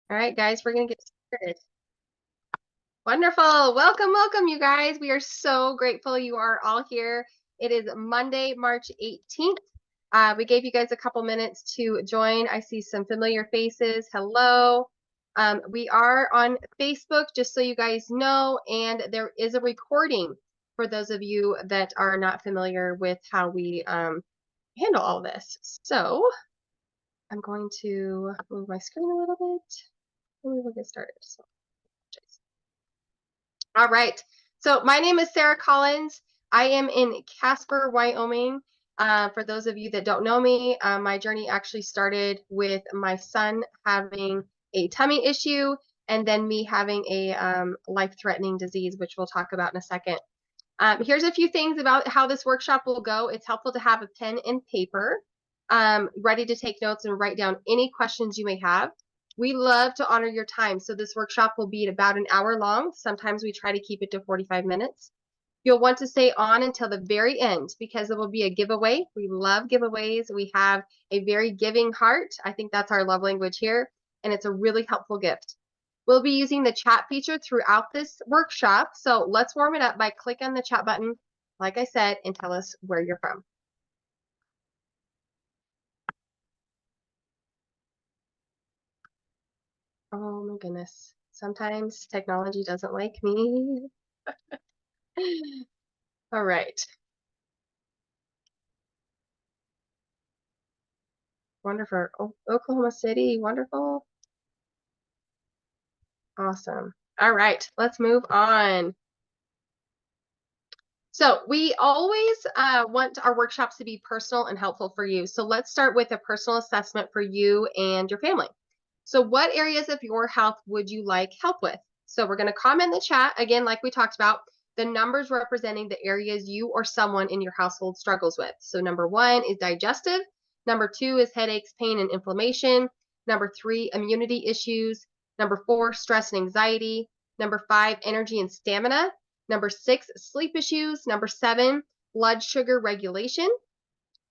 All right, guys, we're going to get started. Wonderful. Welcome, welcome, you guys. We are so grateful you are all here. It is Monday, March 18th. We gave you guys a couple minutes to join. I see some familiar faces. Hello. We are on Facebook, just so you guys know, and there is a recording for those of you that are not familiar with how we handle all this. So I'm going to move my screen a little bit. We will get started. All right. So my name is Sarah Collins. I am in Casper, Wyoming. For those of you that don't know me, my journey actually started with my son having a tummy issue and then me having a life-threatening disease, which we'll talk about in a second. Here's a few things about how this workshop will go. It's helpful to have a pen and paper ready to take notes and write down any questions you may have. We love to honor your time, so this workshop will be about an hour long. Sometimes we try to keep it to 45 minutes. You'll want to stay on until the very end because there will be a giveaway. We love giveaways. We have a very giving heart. I think that's our love language here, and it's a really helpful gift. We'll be using the chat feature throughout this workshop, so let's warm it up by clicking on the chat button, like I said, and tell us where you're from. Oh my goodness. Sometimes technology doesn't like me. All right. Wonderful. Oh, Oklahoma City. Wonderful. Awesome. All right. Let's move on. So we always want our workshops to be personal and helpful for you. So let's start with a personal assessment for you and your family. So what areas of your health would you like help with? So we're going to comment in the chat, again, like we talked about, the numbers representing the areas you or someone in your household struggles with. So number 1 is digestive. Number 2 is headaches, pain, and inflammation. Number 3, immunity issues. Number 4, stress and anxiety. Number 5, energy and stamina. Number 6, sleep issues. Number 7, blood sugar regulation.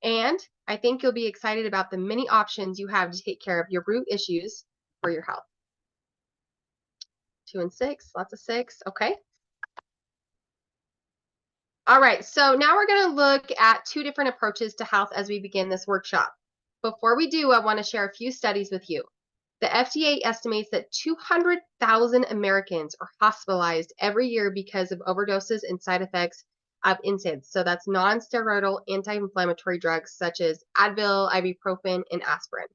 And I think you'll be excited about the many options you have to take care of your root issues for your health. 2 and 6, lots of 6. Okay. All right, so now we're going to look at 2 different approaches to health as we begin this workshop. Before we do, I want to share a few studies with you. The FDA estimates that 200,000 Americans are hospitalized every year because of overdoses and side effects of NSAIDs. So that's non-steroidal anti-inflammatory drugs such as Advil, ibuprofen, and aspirin.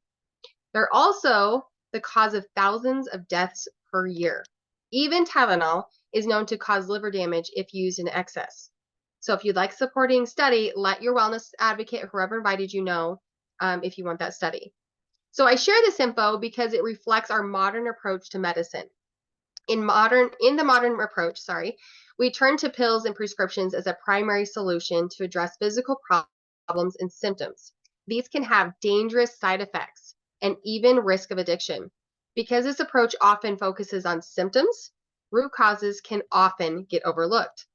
They're also the cause of thousands of deaths per year. Even Tylenol is known to cause liver damage if used in excess. So if you'd like supporting study, let your wellness advocate, whoever invited you, know if you want that study. So I share this info because it reflects our modern approach to medicine. In the modern approach, we turn to pills and prescriptions as a primary solution to address physical problems and symptoms. These can have dangerous side effects and even risk of addiction. Because this approach often focuses on symptoms, root causes can often get overlooked.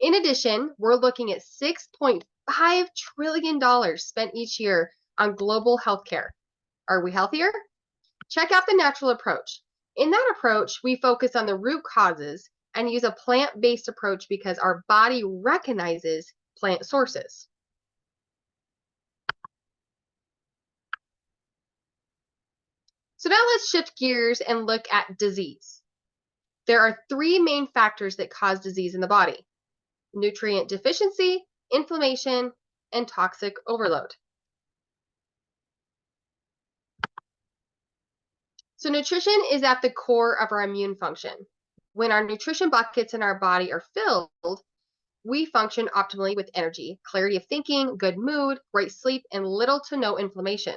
In addition, we're looking at $6.5 trillion spent each year on global healthcare. Are we healthier? Check out the natural approach. In that approach, we focus on the root causes and use a plant-based approach because our body recognizes plant sources. So now let's shift gears and look at disease. There are 3 main factors that cause disease in the body: nutrient deficiency, inflammation, and toxic overload. So nutrition is at the core of our immune function. When our nutrition buckets in our body are filled, we function optimally with energy, clarity of thinking, good mood, great sleep, and little to no inflammation.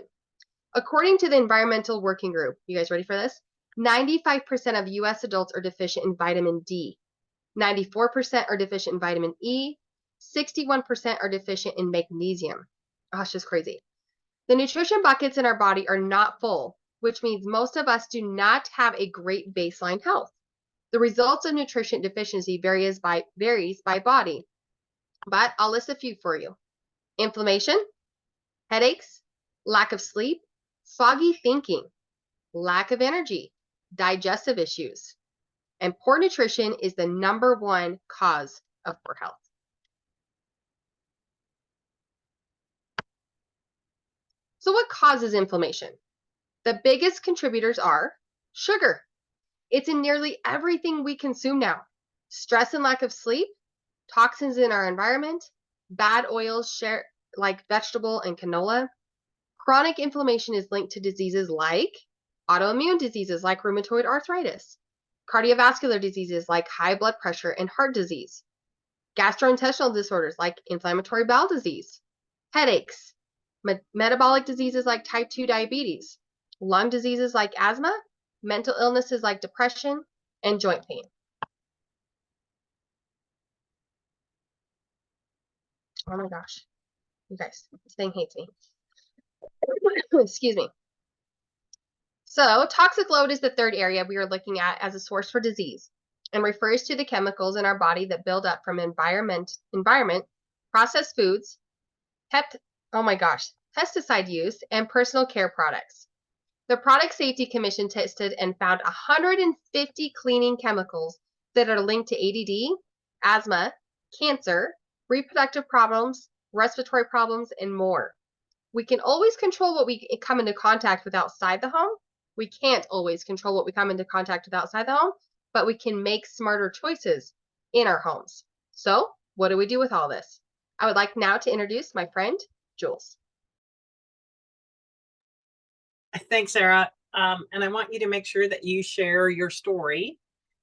According to the Environmental Working Group, you guys ready for this? 95% of US adults are deficient in vitamin D. 94% are deficient in vitamin E. 61% are deficient in magnesium. Oh, it's just crazy. The nutrition buckets in our body are not full, which means most of us do not have a great baseline health. The results of nutrition deficiency varies by body, but I'll list a few for you. Inflammation, headaches, lack of sleep, foggy thinking, lack of energy, digestive issues. And poor nutrition is the #1 cause of poor health. So what causes inflammation? The biggest contributors are sugar. It's in nearly everything we consume now. Stress and lack of sleep, toxins in our environment, bad oils like vegetable and canola. Chronic inflammation is linked to diseases like autoimmune diseases like rheumatoid arthritis, cardiovascular diseases like high blood pressure and heart disease, gastrointestinal disorders like inflammatory bowel disease, headaches, metabolic diseases like type 2 diabetes, lung diseases like asthma, mental illnesses like depression, and joint pain. Oh my gosh, you guys, this thing hates me. Excuse me. So toxic load is the third area we are looking at as a source for disease and refers to the chemicals in our body that build up from environment, processed foods, pesticide use, and personal care products. The Product Safety Commission tested and found 150 cleaning chemicals that are linked to ADD, asthma, cancer, reproductive problems, respiratory problems, and more. We can always control what we come into contact with outside the home. We can't always control what we come into contact with outside the home, but we can make smarter choices in our homes. So what do we do with all this? I would like now to introduce my friend, Jules. Thanks, Sarah. And I want you to make sure that you share your story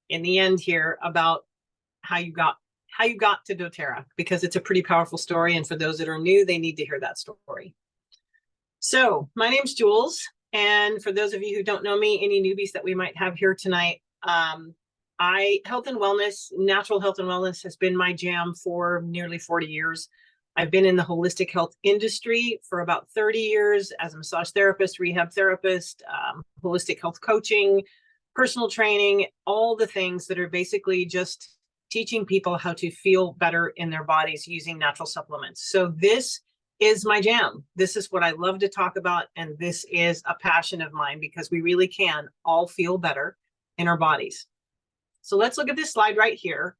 in the end here about how you got to doTERRA, because it's a pretty powerful story. And for those that are new, they need to hear that story. So my name's Jules. And for those of you who don't know me, any newbies that we might have here tonight, health and wellness, natural health and wellness has been my jam for nearly 40 years. I've been in the holistic health industry for about 30 years as a massage therapist, rehab therapist, holistic health coaching, personal training, all the things that are basically just teaching people how to feel better in their bodies using natural supplements. So this is my jam. This is what I love to talk about. And this is a passion of mine because we really can all feel better in our bodies. So let's look at this slide right here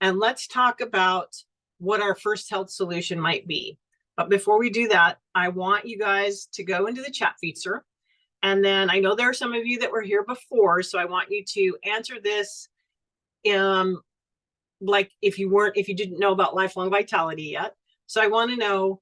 and let's talk about what our first health solution might be. But before we do that, I want you guys to go into the chat feature. And then I know there are some of you that were here before, so I want you to answer this like if you didn't know about lifelong vitality yet. So I want to know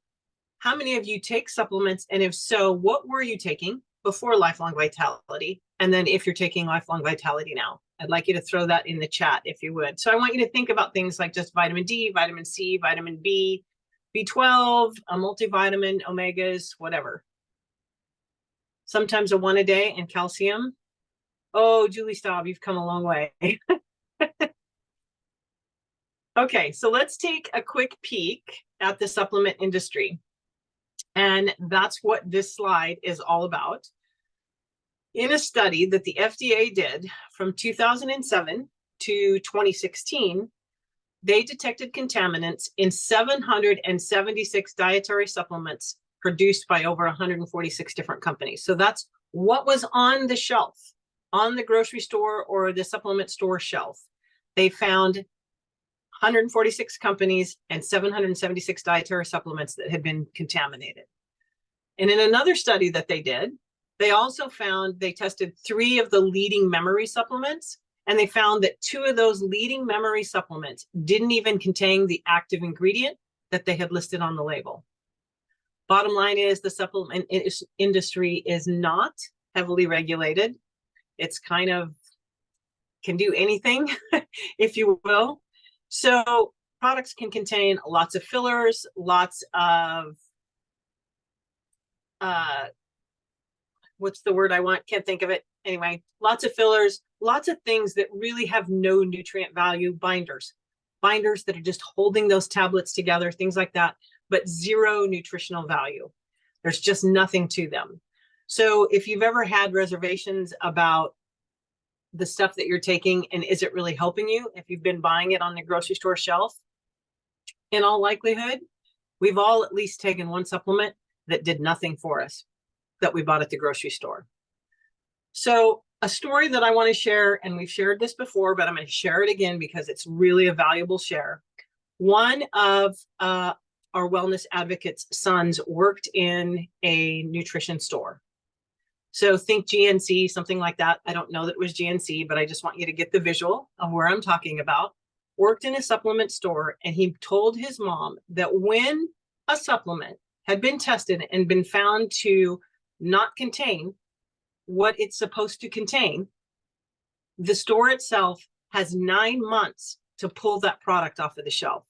how many of you take supplements, and if so, what were you taking before lifelong vitality? And then if you're taking lifelong vitality now, I'd like you to throw that in the chat if you would. So I want you to think about things like just vitamin D, vitamin C, vitamin B, B12, a multivitamin, omegas, whatever. Sometimes a 1 a day, and calcium. Oh, Julie Staub, you've come a long way. Okay, so let's take a quick peek at the supplement industry. And that's what this slide is all about. In a study that the FDA did from 2007 to 2016, they detected contaminants in 776 dietary supplements produced by over 146 different companies. So that's what was on the shelf, on the grocery store or the supplement store shelf. They found 146 companies and 776 dietary supplements that had been contaminated. And in another study that they did, they tested 3 of the leading memory supplements, and they found that 2 of those leading memory supplements didn't even contain the active ingredient that they had listed on the label. Bottom line is the supplement industry is not heavily regulated. It's kind of can do anything, if you will. So products can contain lots of fillers, lots of what's the word I want? Can't think of it. Anyway, lots of fillers, lots of things that really have no nutrient value, binders that are just holding those tablets together, things like that, but zero nutritional value. There's just nothing to them. So if you've ever had reservations about the stuff that you're taking and is it really helping you, if you've been buying it on the grocery store shelf, in all likelihood, we've all at least taken one supplement that did nothing for us that we bought at the grocery store. So a story that I want to share, and we've shared this before, but I'm going to share it again because it's really a valuable share. One of our wellness advocates' sons worked in a nutrition store. So think GNC, something like that. I don't know that it was GNC, but I just want you to get the visual of where I'm talking about. Worked in a supplement store, and he told his mom that when a supplement had been tested and been found to not contain what it's supposed to contain, the store itself has 9 months to pull that product off of the shelf,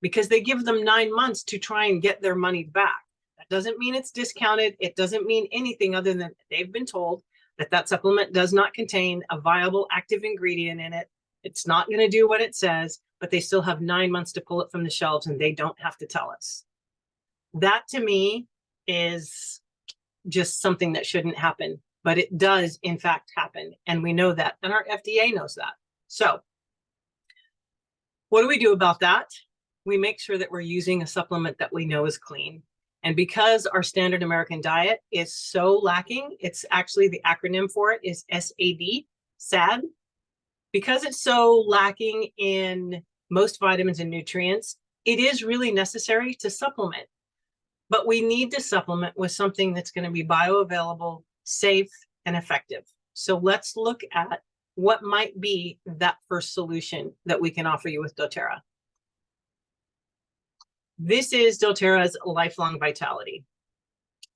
because they give them 9 months to try and get their money back. That doesn't mean it's discounted. It doesn't mean anything other than they've been told that that supplement does not contain a viable active ingredient in it. It's not going to do what it says, but they still have 9 months to pull it from the shelves, and they don't have to tell us. That to me is just something that shouldn't happen, but it does in fact happen. And we know that, and our FDA knows that. So what do we do about that? We make sure that we're using a supplement that we know is clean. And because our standard American diet is so lacking, it's actually the acronym for it is SAD, SAD. Because it's so lacking in most vitamins and nutrients, it is really necessary to supplement. But we need to supplement with something that's going to be bioavailable, safe, and effective. So let's look at what might be that first solution that we can offer you with doTERRA. This is doTERRA's Lifelong Vitality.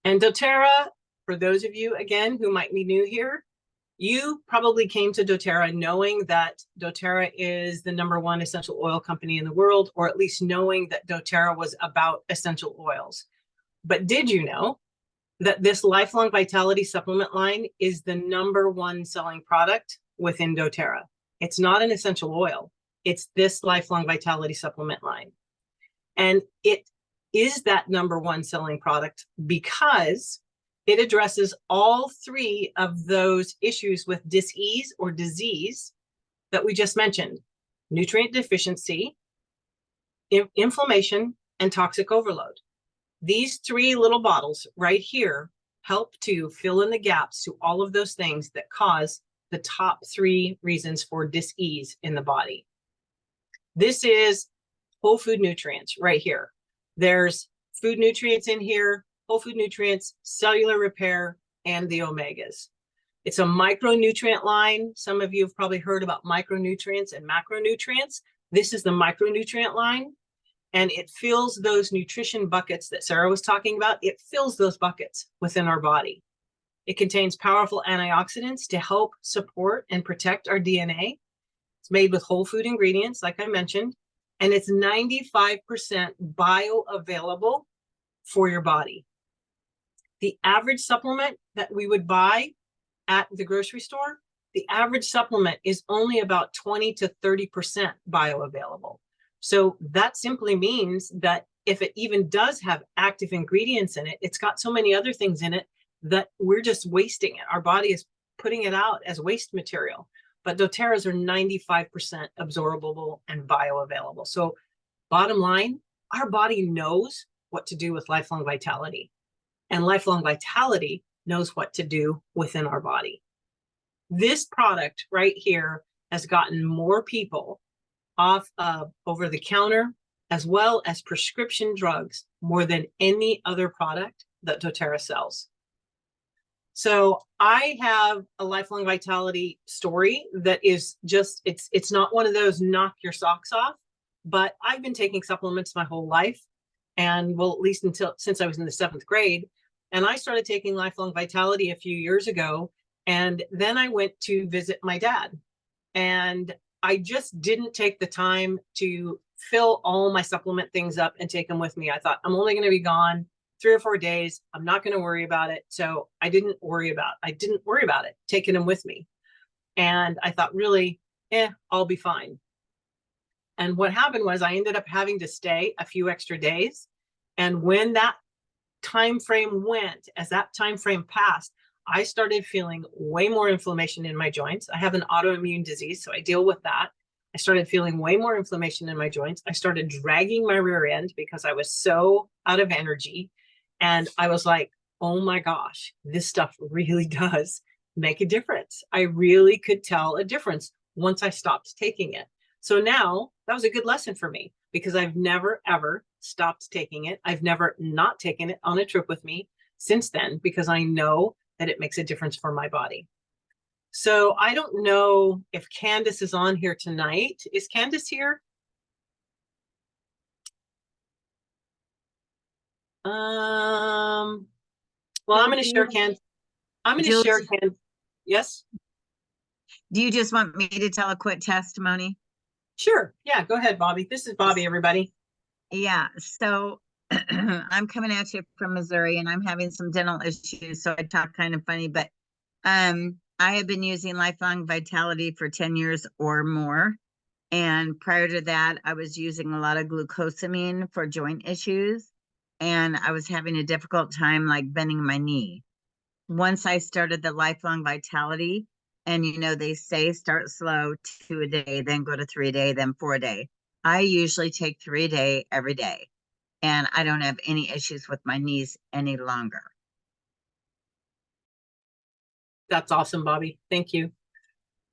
And doTERRA, for those of you, again, who might be new here, you probably came to doTERRA knowing that doTERRA is the #1 essential oil company in the world, or at least knowing that doTERRA was about essential oils. But did you know that this Lifelong Vitality supplement line is the #1 selling product within doTERRA? It's not an essential oil. It's this Lifelong Vitality supplement line. And it is that #1 selling product because it addresses all 3 of those issues with dis-ease or disease that we just mentioned: nutrient deficiency, inflammation, and toxic overload. These 3 little bottles right here help to fill in the gaps to all of those things that cause the top 3 reasons for dis-ease in the body. This is whole food nutrients right here. There's food nutrients in here, whole food nutrients, cellular repair, and the omegas. It's a micronutrient line. Some of you have probably heard about micronutrients and macronutrients. This is the micronutrient line, and it fills those nutrition buckets that Sarah was talking about. It fills those buckets within our body. It contains powerful antioxidants to help support and protect our DNA. It's made with whole food ingredients, like I mentioned, and it's 95% bioavailable for your body. The average supplement that we would buy at the grocery store, the average supplement is only about 20 to 30% bioavailable. So that simply means that if it even does have active ingredients in it, it's got so many other things in it that we're just wasting it. Our body is putting it out as waste material. But doTERRA's are 95% absorbable and bioavailable. So bottom line, our body knows what to do with Lifelong Vitality. And Lifelong Vitality knows what to do within our body. This product right here has gotten more people off of over-the-counter as well as prescription drugs more than any other product that doTERRA sells. So I have a Lifelong Vitality story that is just, it's not one of those knock your socks off, but I've been taking supplements my whole life, and well, at least since I was in the 7th grade. And I started taking Lifelong Vitality a few years ago, and then I went to visit my dad, and I just didn't take the time to fill all my supplement things up and take them with me. I thought, I'm only going to be gone 3 or 4 days. I'm not going to worry about it. So I didn't worry about it, taking them with me. And I thought, really, I'll be fine. And what happened was I ended up having to stay a few extra days. And when that time frame went, as that time frame passed, I started feeling way more inflammation in my joints. I have an autoimmune disease, so I deal with that. I started feeling way more inflammation in my joints. I started dragging my rear end because I was so out of energy. And I was like, oh my gosh, this stuff really does make a difference. I really could tell a difference once I stopped taking it. So now that was a good lesson for me because I've never, ever stopped taking it. I've never not taken it on a trip with me since then because I know that it makes a difference for my body. So I don't know if Candace is on here tonight. Is Candace here? Well, I'm going to share Candace. I'm going to share Candace. Yes. Do you just want me to tell a quick testimony? Sure. Yeah, go ahead, Bobby. This is Bobby, everybody. Yeah. So I'm coming at you from Missouri and I'm having some dental issues. So I talk kind of funny, but I have been using Lifelong Vitality for 10 years or more. And prior to that, I was using a lot of glucosamine for joint issues. And I was having a difficult time like bending my knee. Once I started the Lifelong Vitality, and they say start slow, 2 a day, then go to 3 a day, then 4 a day. I usually take 3 a day every day, and I don't have any issues with my knees any longer. That's awesome, Bobby. Thank you.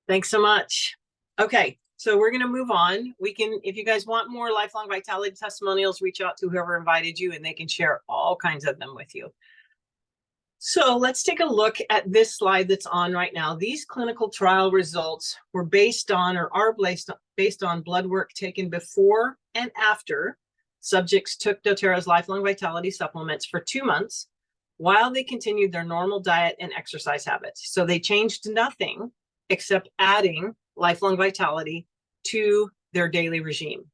Thanks so much. Okay, so we're going to move on. We can, if you guys want more Lifelong Vitality testimonials, reach out to whoever invited you and they can share all kinds of them with you. So let's take a look at this slide that's on right now. These clinical trial results were based on or are based on blood work taken before and after subjects took doTERRA's Lifelong Vitality supplements for 2 months while they continued their normal diet and exercise habits. So they changed nothing except adding Lifelong Vitality to their daily regime.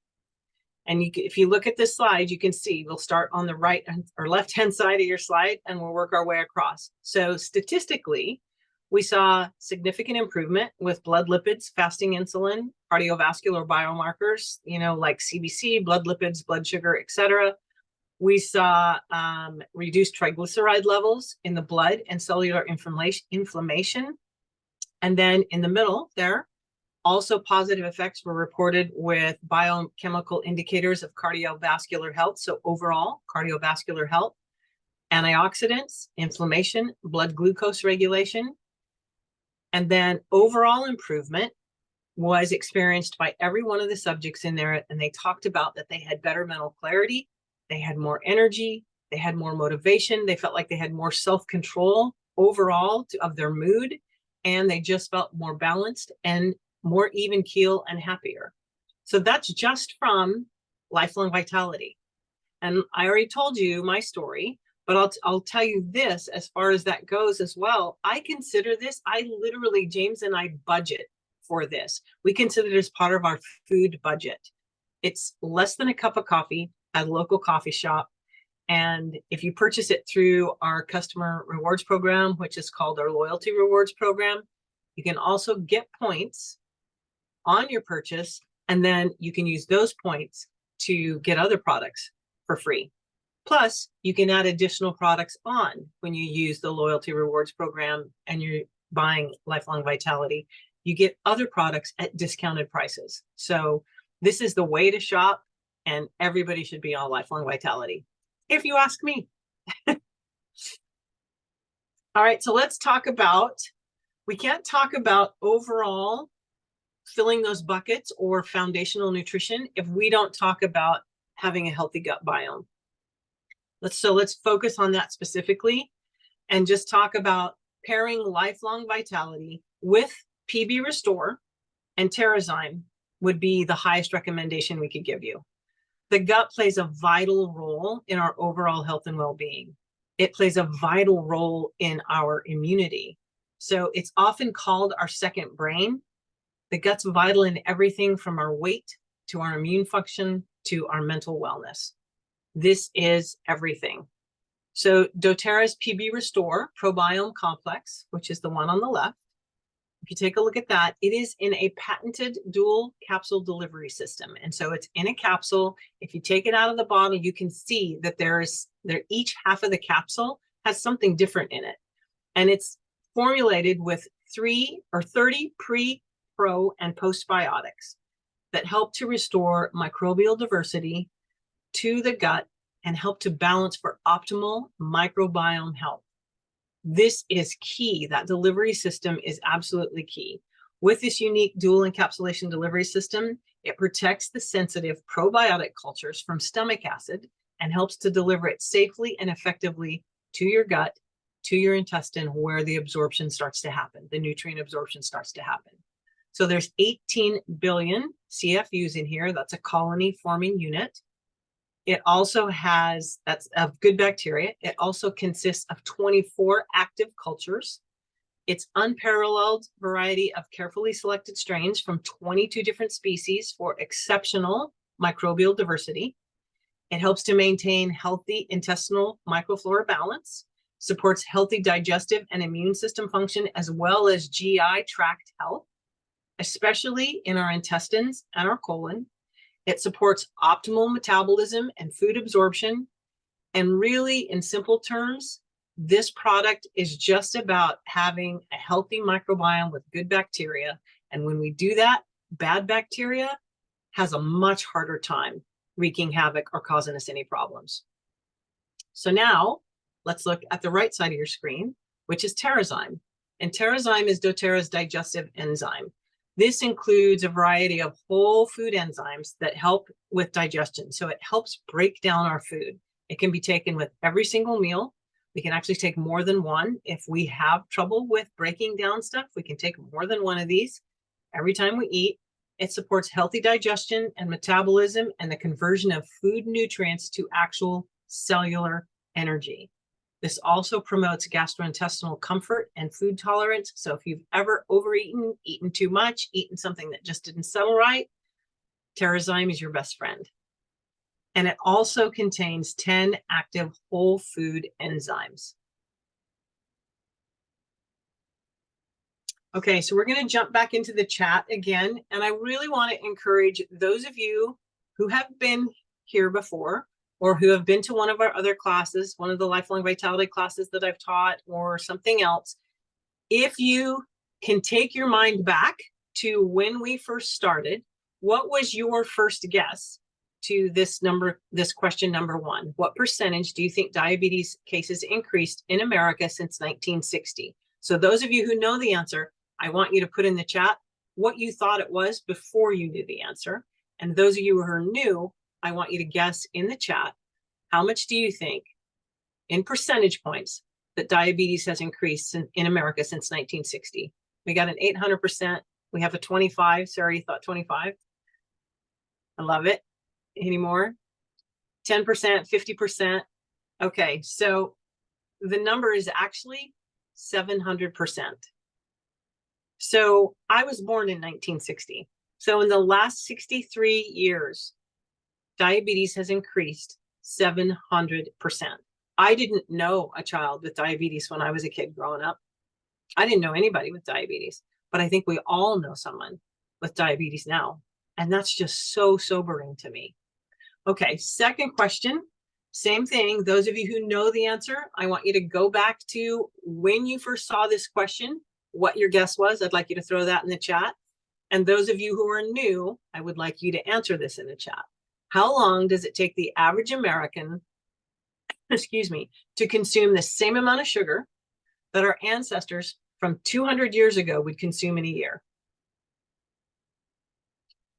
And if you look at this slide, you can see we'll start on the right or left-hand side of your slide and we'll work our way across. So statistically, we saw significant improvement with blood lipids, fasting insulin, cardiovascular biomarkers, like CBC, blood lipids, blood sugar, etc. We saw reduced triglyceride levels in the blood and cellular inflammation. And then in the middle there, also positive effects were reported with biochemical indicators of cardiovascular health. So overall cardiovascular health, antioxidants, inflammation, blood glucose regulation. And then overall improvement was experienced by every one of the subjects in there. And they talked about that they had better mental clarity. They had more energy. They had more motivation. They felt like they had more self-control overall of their mood. And they just felt more balanced and more even keel and happier. So that's just from Lifelong Vitality. And I already told you my story, but I'll tell you this as far as that goes as well. I consider this, James and I budget for this. We consider this part of our food budget. It's less than a cup of coffee at a local coffee shop. And if you purchase it through our customer rewards program, which is called our loyalty rewards program, you can also get points on your purchase, and then you can use those points to get other products for free. Plus, you can add additional products on when you use the loyalty rewards program and you're buying Lifelong Vitality. You get other products at discounted prices. So this is the way to shop, and everybody should be on Lifelong Vitality, if you ask me. All right, so let's talk about, we can't talk about overall filling those buckets or foundational nutrition if we don't talk about having a healthy gut biome. Let's focus on that specifically and just talk about pairing Lifelong Vitality with PB Restore and Terrazyme would be the highest recommendation we could give you. The gut plays a vital role in our overall health and well-being. It plays a vital role in our immunity. So it's often called our second brain. The gut's vital in everything from our weight to our immune function to our mental wellness. This is everything. So doTERRA's PB Restore Probiome Complex, which is the one on the left, if you take a look at that, it is in a patented dual capsule delivery system. And so it's in a capsule. If you take it out of the bottle, you can see that each half of the capsule has something different in it. And it's formulated with 30 pre, pro, and postbiotics that help to restore microbial diversity to the gut and help to balance for optimal microbiome health. This is key. That delivery system is absolutely key. With this unique dual encapsulation delivery system, it protects the sensitive probiotic cultures from stomach acid and helps to deliver it safely and effectively to your gut, to your intestine, where the absorption starts to happen, the nutrient absorption starts to happen. So there's 18 billion CFUs in here. That's a colony forming unit. It also has, that's of good bacteria. It also consists of 24 active cultures. It's unparalleled variety of carefully selected strains from 22 different species for exceptional microbial diversity. It helps to maintain healthy intestinal microflora balance, supports healthy digestive and immune system function, as well as GI tract health, especially in our intestines and our colon. It supports optimal metabolism and food absorption. And really, in simple terms, this product is just about having a healthy microbiome with good bacteria. And when we do that, bad bacteria has a much harder time wreaking havoc or causing us any problems. So now let's look at the right side of your screen, which is TerraZyme. And TerraZyme is doTERRA's digestive enzyme. This includes a variety of whole food enzymes that help with digestion. So it helps break down our food. It can be taken with every single meal. We can actually take more than one. If we have trouble with breaking down stuff, we can take more than one of these every time we eat. It supports healthy digestion and metabolism and the conversion of food nutrients to actual cellular energy. This also promotes gastrointestinal comfort and food tolerance. So if you've ever overeaten, eaten too much, eaten something that just didn't settle right, TerraZyme is your best friend. And it also contains 10 active whole food enzymes. Okay, so we're going to jump back into the chat again. And I really want to encourage those of you who have been here before or who have been to one of our other classes, one of the lifelong vitality classes that I've taught or something else. If you can take your mind back to when we first started, what was your first guess to this question number one? What percentage do you think diabetes cases increased in America since 1960? So those of you who know the answer, I want you to put in the chat what you thought it was before you knew the answer. And those of you who are new, I want you to guess in the chat, how much do you think in percentage points that diabetes has increased in America since 1960? We got an 800%. We have a 25. Sarah, you thought 25? I love it. Any more? 10%, 50%. Okay, so the number is actually 700%. So I was born in 1960. So in the last 63 years, diabetes has increased 700%. I didn't know a child with diabetes when I was a kid growing up. I didn't know anybody with diabetes, but I think we all know someone with diabetes now. And that's just so sobering to me. Okay, second question, same thing. Those of you who know the answer, I want you to go back to when you first saw this question, what your guess was. I'd like you to throw that in the chat. And those of you who are new, I would like you to answer this in the chat. How long does it take the average American, to consume the same amount of sugar that our ancestors from 200 years ago would consume in a year?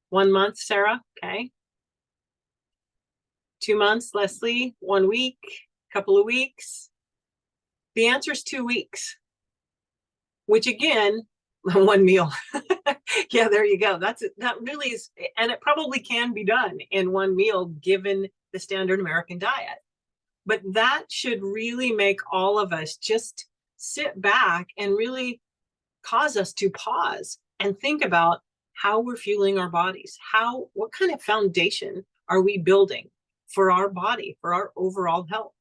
1 month, Sarah? Okay. 2 months, Leslie? 1 week? Couple of weeks? The answer is 2 weeks, which again, one meal. Yeah, there you go. That really is, and it probably can be done in one meal given the standard American diet. But that should really make all of us just sit back and really cause us to pause and think about how we're fueling our bodies. What kind of foundation are we building for our body, for our overall health?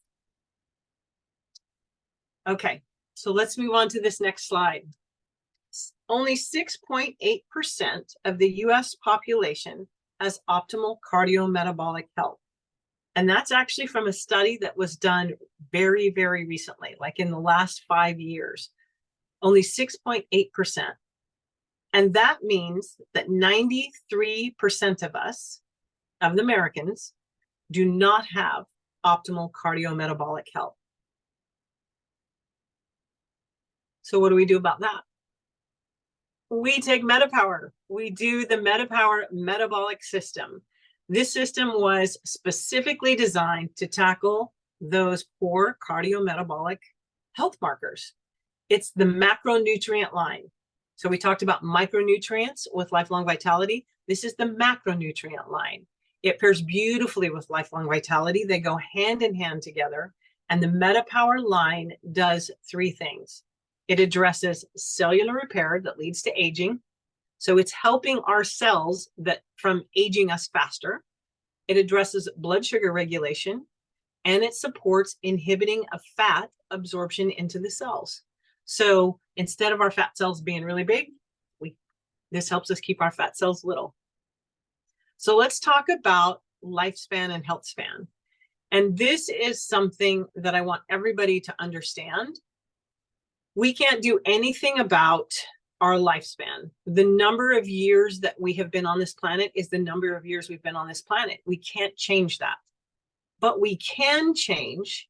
Okay, so let's move on to this next slide. Only 6.8% of the US population has optimal cardiometabolic health. And that's actually from a study that was done very, very recently, like in the last 5 years. Only 6.8%. And that means that 93% of us, of the Americans, do not have optimal cardiometabolic health. So what do we do about that? We take MetaPower. We do the MetaPower metabolic system. This system was specifically designed to tackle those poor cardiometabolic health markers. It's the macronutrient line. So we talked about micronutrients with lifelong vitality. This is the macronutrient line. It pairs beautifully with lifelong vitality. They go hand in hand together. And the MetaPower line does three things. It addresses cellular repair that leads to aging. So it's helping our cells that from aging us faster. It addresses blood sugar regulation, and it supports inhibiting of fat absorption into the cells. So instead of our fat cells being really big, this helps us keep our fat cells little. So let's talk about lifespan and health span. And this is something that I want everybody to understand. We can't do anything about our lifespan. The number of years that we have been on this planet is the number of years we've been on this planet. We can't change that. But we can change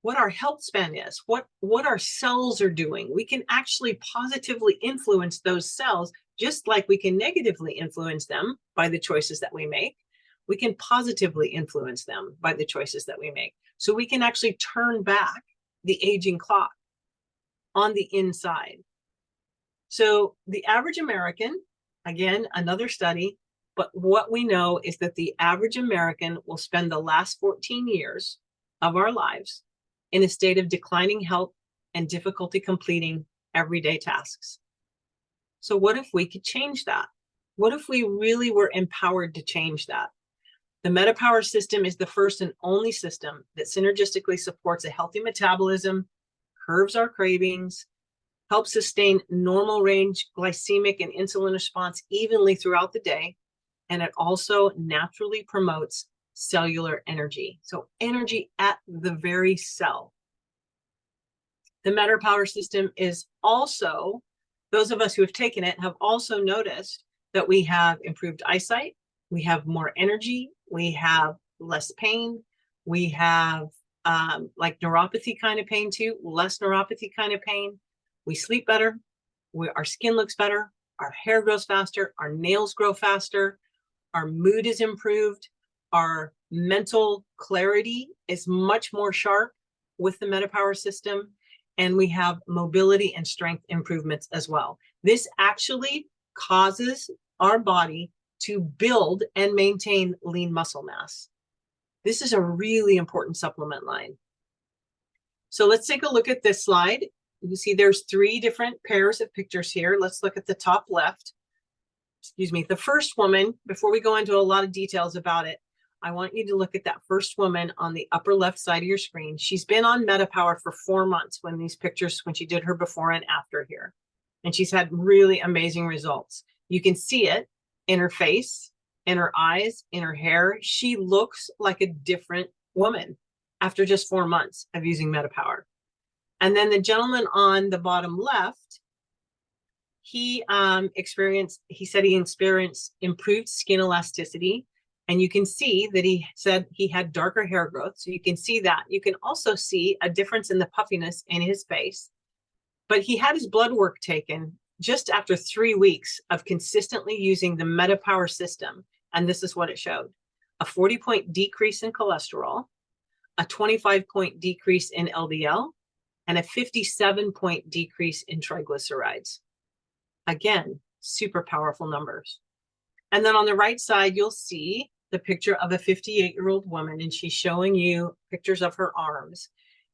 what our health span is, what our cells are doing. We can actually positively influence those cells, just like we can negatively influence them by the choices that we make. We can positively influence them by the choices that we make. So we can actually turn back the aging clock on the inside. So the average American, again, another study, but what we know is that the average American will spend the last 14 years of our lives in a state of declining health and difficulty completing everyday tasks. So what if we could change that? What if we really were empowered to change that? The MetaPower system is the first and only system that synergistically supports a healthy metabolism, curbs our cravings, helps sustain normal range glycemic and insulin response evenly throughout the day, and it also naturally promotes cellular energy. So energy at the very cell. The MetaPower system is also, those of us who have taken it have also noticed that we have improved eyesight, we have more energy, we have less pain, we have like neuropathy kind of pain too, less neuropathy kind of pain. We sleep better, our skin looks better, our hair grows faster, our nails grow faster, our mood is improved, our mental clarity is much more sharp with the MetaPower system, and we have mobility and strength improvements as well. This actually causes our body to build and maintain lean muscle mass. This is a really important supplement line. So let's take a look at this slide. You can see there's three different pairs of pictures here. Let's look at the top left. Excuse me, the first woman, before we go into a lot of details about it, I want you to look at that first woman on the upper left side of your screen. She's been on MetaPower for 4 months when she did her before and after here. And she's had really amazing results. You can see it in her face, in her eyes, in her hair. She looks like a different woman after just 4 months of using MetaPower. And then the gentleman on the bottom left, he said he experienced improved skin elasticity. And you can see that he said he had darker hair growth. So you can see that. You can also see a difference in the puffiness in his face. But he had his blood work taken just after 3 weeks of consistently using the MetaPower system. And this is what it showed. A 40-point decrease in cholesterol, a 25-point decrease in LDL, and a 57-point decrease in triglycerides. Again, super powerful numbers. And then on the right side, you'll see the picture of a 58-year-old woman, and she's showing you pictures of her arms.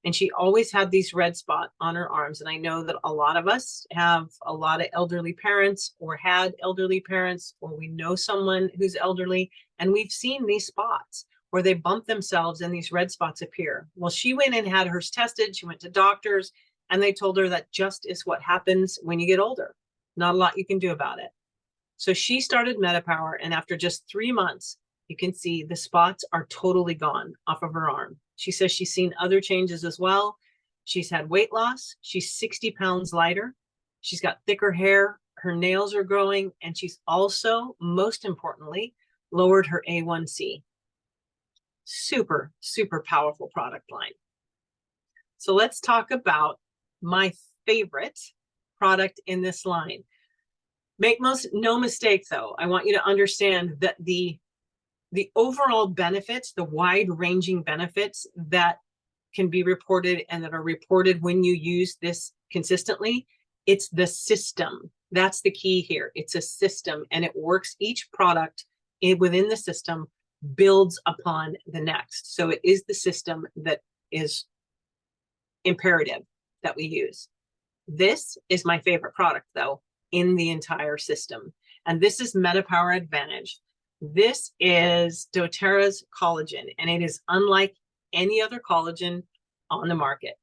And she always had these red spots on her arms. And I know that a lot of us have a lot of elderly parents or had elderly parents, or we know someone who's elderly, and we've seen these spots where they bump themselves and these red spots appear. Well, she went and had hers tested. She went to doctors, and they told her that just is what happens when you get older. Not a lot you can do about it. So she started MetaPower, and after just 3 months, you can see the spots are totally gone off of her arm. She says she's seen other changes as well. She's had weight loss. She's 60 pounds lighter. She's got thicker hair. Her nails are growing. And she's also, most importantly, lowered her A1C. Super, super powerful product line. So let's talk about my favorite product in this line. Make no mistake though, I want you to understand that the overall benefits, the wide-ranging benefits that can be reported and that are reported when you use this consistently, it's the system. That's the key here. It's a system, and it works. Each product within the system builds upon the next. So it is the system that is imperative that we use. This is my favorite product though in the entire system. And this is MetaPower Advantage. This is doTERRA's collagen, and it is unlike any other collagen on the market.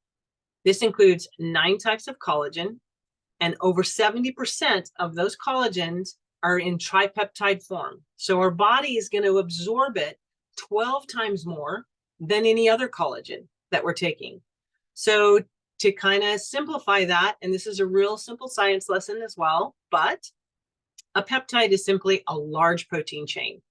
This includes 9 types of collagen, and over 70% of those collagens are in tripeptide form. So our body is going to absorb it 12 times more than any other collagen that we're taking. So to kind of simplify that, and this is a real simple science lesson as well, but a peptide is simply a large protein chain.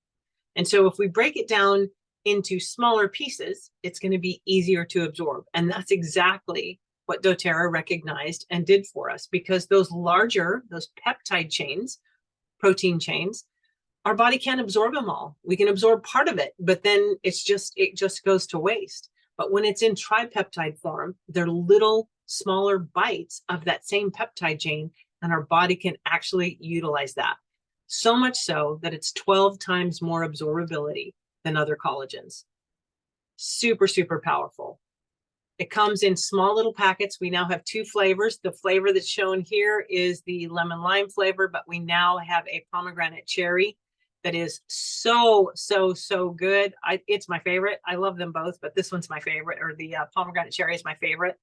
And so if we break it down into smaller pieces, it's going to be easier to absorb. And that's exactly what doTERRA recognized and did for us, because those peptide chains, protein chains, our body can't absorb them all. We can absorb part of it, but then it just goes to waste. But when it's in tripeptide form, they're little smaller bites of that same peptide chain, and our body can actually utilize that. So much so that it's 12 times more absorbability than other collagens. Super, super powerful. It comes in small little packets. We now have 2 flavors. The flavor that's shown here is the lemon lime flavor, but we now have a pomegranate cherry that is so, so, so good. It's my favorite. I love them both, but this one's my favorite, or the pomegranate cherry is my favorite.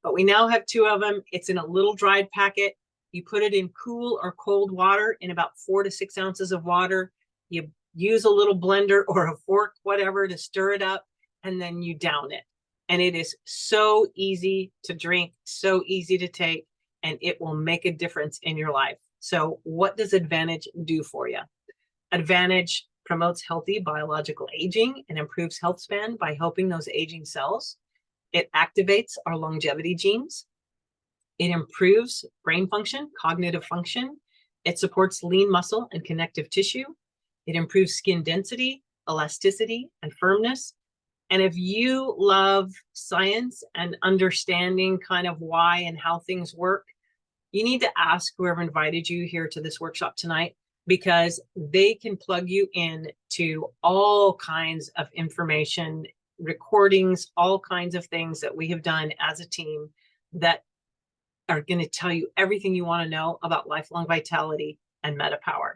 But we now have 2 of them. It's in a little dried packet. You put it in cool or cold water, in about 4 to 6 ounces of water. You use a little blender or a fork, whatever, to stir it up, and then you down it. And it is so easy to drink, so easy to take, and it will make a difference in your life. So what does Advantage do for you? Advantage promotes healthy biological aging and improves health span by helping those aging cells. It activates our longevity genes. It improves brain function, cognitive function. It supports lean muscle and connective tissue. It improves skin density, elasticity, and firmness. And if you love science and understanding kind of why and how things work, you need to ask whoever invited you here to this workshop tonight, because they can plug you in to all kinds of information, recordings, all kinds of things that we have done as a team that are going to tell you everything you want to know about lifelong vitality and MetaPower.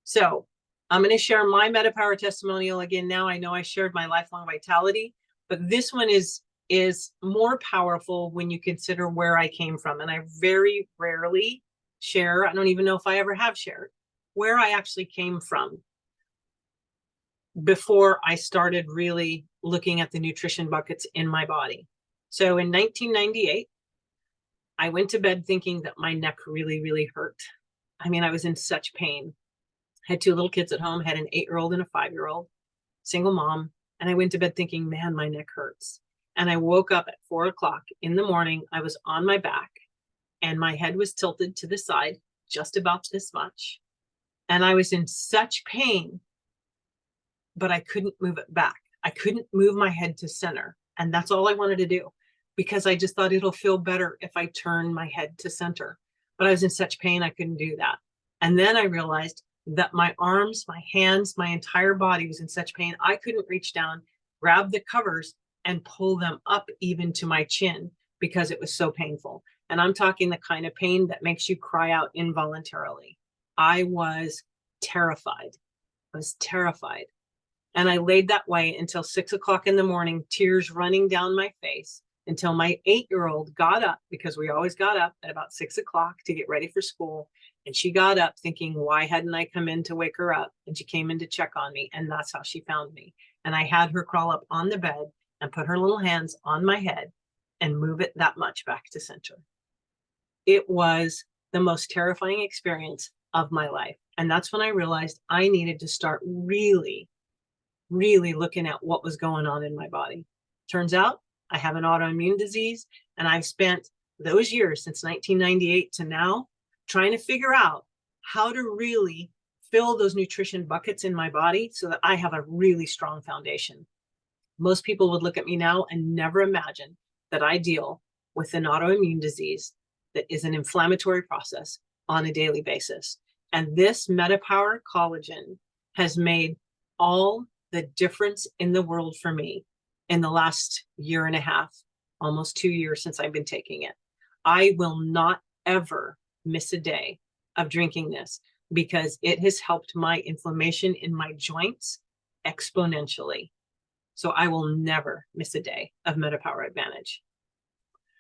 So I'm going to share my MetaPower testimonial again. Now I know I shared my lifelong vitality, but this one is more powerful when you consider where I came from. And I very rarely share, I don't even know if I ever have shared, where I actually came from before I started really looking at the nutrition buckets in my body. So in 1998, I went to bed thinking that my neck really, really hurt. I mean, I was in such pain. I had 2 little kids at home, had an 8-year-old and a 5-year-old, single mom. And I went to bed thinking, man, my neck hurts. And I woke up at 4 o'clock in the morning. I was on my back and my head was tilted to the side, just about this much. And I was in such pain, but I couldn't move it back. I couldn't move my head to center. And that's all I wanted to do, because I just thought it'll feel better if I turn my head to center. But I was in such pain, I couldn't do that. And then I realized that my arms, my hands, my entire body was in such pain, I couldn't reach down, grab the covers, and pull them up even to my chin because it was so painful. And I'm talking the kind of pain that makes you cry out involuntarily. I was terrified. I was terrified. And I laid that way until 6 o'clock in the morning, tears running down my face, until my 8-year-old got up, because we always got up at about 6 o'clock to get ready for school. And she got up thinking, why hadn't I come in to wake her up? And she came in to check on me. And that's how she found me. And I had her crawl up on the bed and put her little hands on my head and move it that much back to center. It was the most terrifying experience of my life. And that's when I realized I needed to start really, really looking at what was going on in my body. Turns out I have an autoimmune disease, And I've spent those years since 1998 to now trying to figure out how to really fill those nutrition buckets in my body so that I have a really strong foundation. Most people would look at me now and never imagine that I deal with an autoimmune disease that is an inflammatory process on a daily basis. And this MetaPower collagen has made all the difference in the world for me in the last year and a half, almost 2 years since I've been taking it. I will not ever miss a day of drinking this because it has helped my inflammation in my joints exponentially. So I will never miss a day of MetaPower Advantage.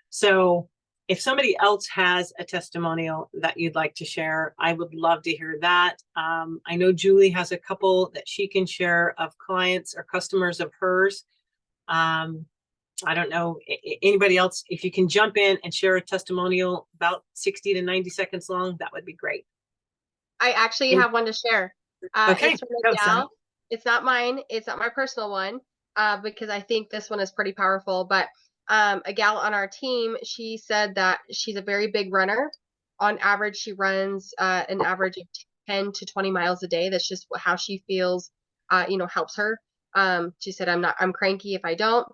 So if somebody else has a testimonial that you'd like to share, I would love to hear that. I know Julie has a couple that she can share of clients or customers of hers. I don't know, anybody else, if you can jump in and share a testimonial about 60 to 90 seconds long, that would be great. I actually have one to share. Okay, It's from a gal. It's not mine. It's not my personal one, because I think this one is pretty powerful. But a gal on our team, she said that she's a very big runner. On average, she runs an average of 10 to 20 miles a day. That's just how she feels, helps her. She said, I'm cranky if I don't.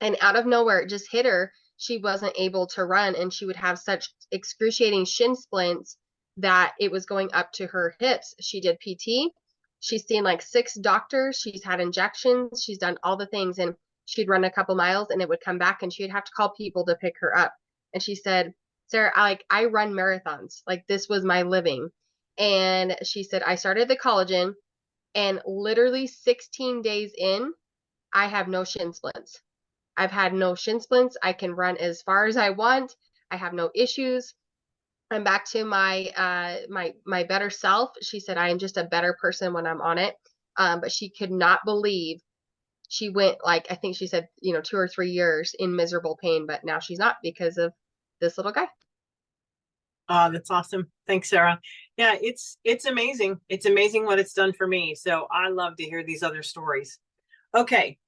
And out of nowhere, it just hit her. She wasn't able to run, and she would have such excruciating shin splints that it was going up to her hips. She did PT. She's seen like 6 doctors. She's had injections. She's done all the things, and she'd run a couple miles and it would come back, and she'd have to call people to pick her up. And she said, Sarah, I run marathons. Like, this was my living. And she said, I started the collagen, and literally 16 days in, I have no shin splints. I've had no shin splints. I can run as far as I want. I have no issues. I'm back to my my better self. She said I am just a better person when I'm on it. But she could not believe she went, like, I think she said, 2 or 3 years in miserable pain, but now she's not because of this little guy. Oh, that's awesome. Thanks, Sarah. Yeah, it's amazing. It's amazing what it's done for me. So I love to hear these other stories. Okay.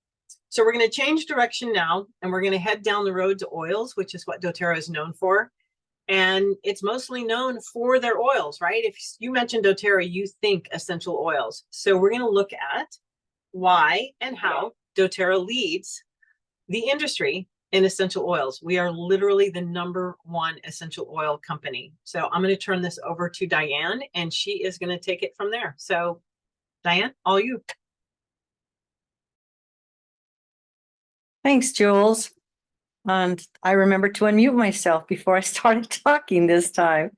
So we're going to change direction now, and we're going to head down the road to oils, which is what doTERRA is known for. And it's mostly known for their oils, right? If you mention doTERRA, you think essential oils. So we're going to look at why and how doTERRA leads the industry in essential oils. We are literally the #1 essential oil company. So I'm going to turn this over to Diane, and she is going to take it from there. So Diane, all you. Thanks, Jules. And I remembered to unmute myself before I started talking this time.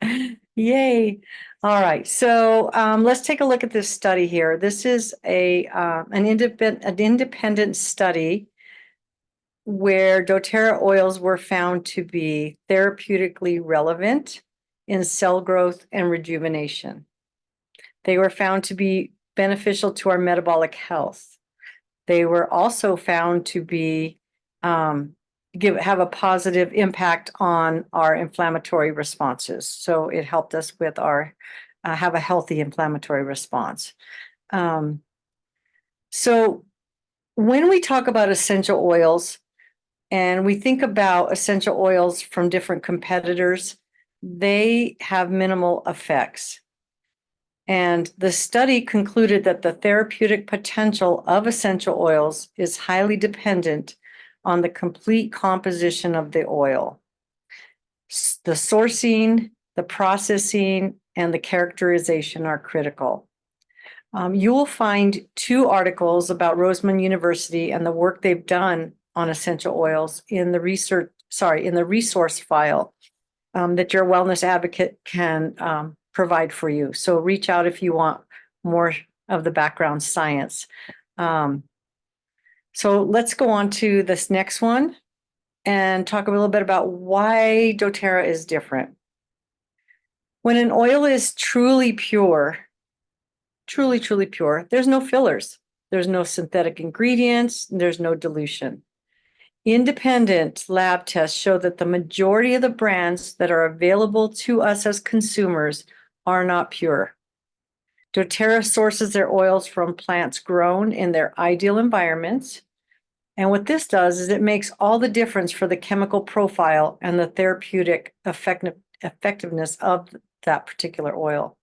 Yay. All right. So let's take a look at this study here. This is an independent study where doTERRA oils were found to be therapeutically relevant in cell growth and rejuvenation. They were found to be beneficial to our metabolic health. They were also found to be have a positive impact on our inflammatory responses. So it helped us with our have a healthy inflammatory response. So when we talk about essential oils and we think about essential oils from different competitors, they have minimal effects. And the study concluded that the therapeutic potential of essential oils is highly dependent on the complete composition of the oil. The sourcing, the processing, and the characterization are critical. You will find 2 articles about Roseman University and the work they've done on essential oils in the resource file that your wellness advocate can provide for you. So reach out if you want more of the background science. So let's go on to this next one and talk a little bit about why doTERRA is different. When an oil is truly pure, truly pure, there's no fillers, there's no synthetic ingredients, there's no dilution. Independent lab tests show that the majority of the brands that are available to us as consumers are not pure. doTERRA sources their oils from plants grown in their ideal environments, And what this does is it makes all the difference for the chemical profile and the therapeutic effectiveness of that particular oil.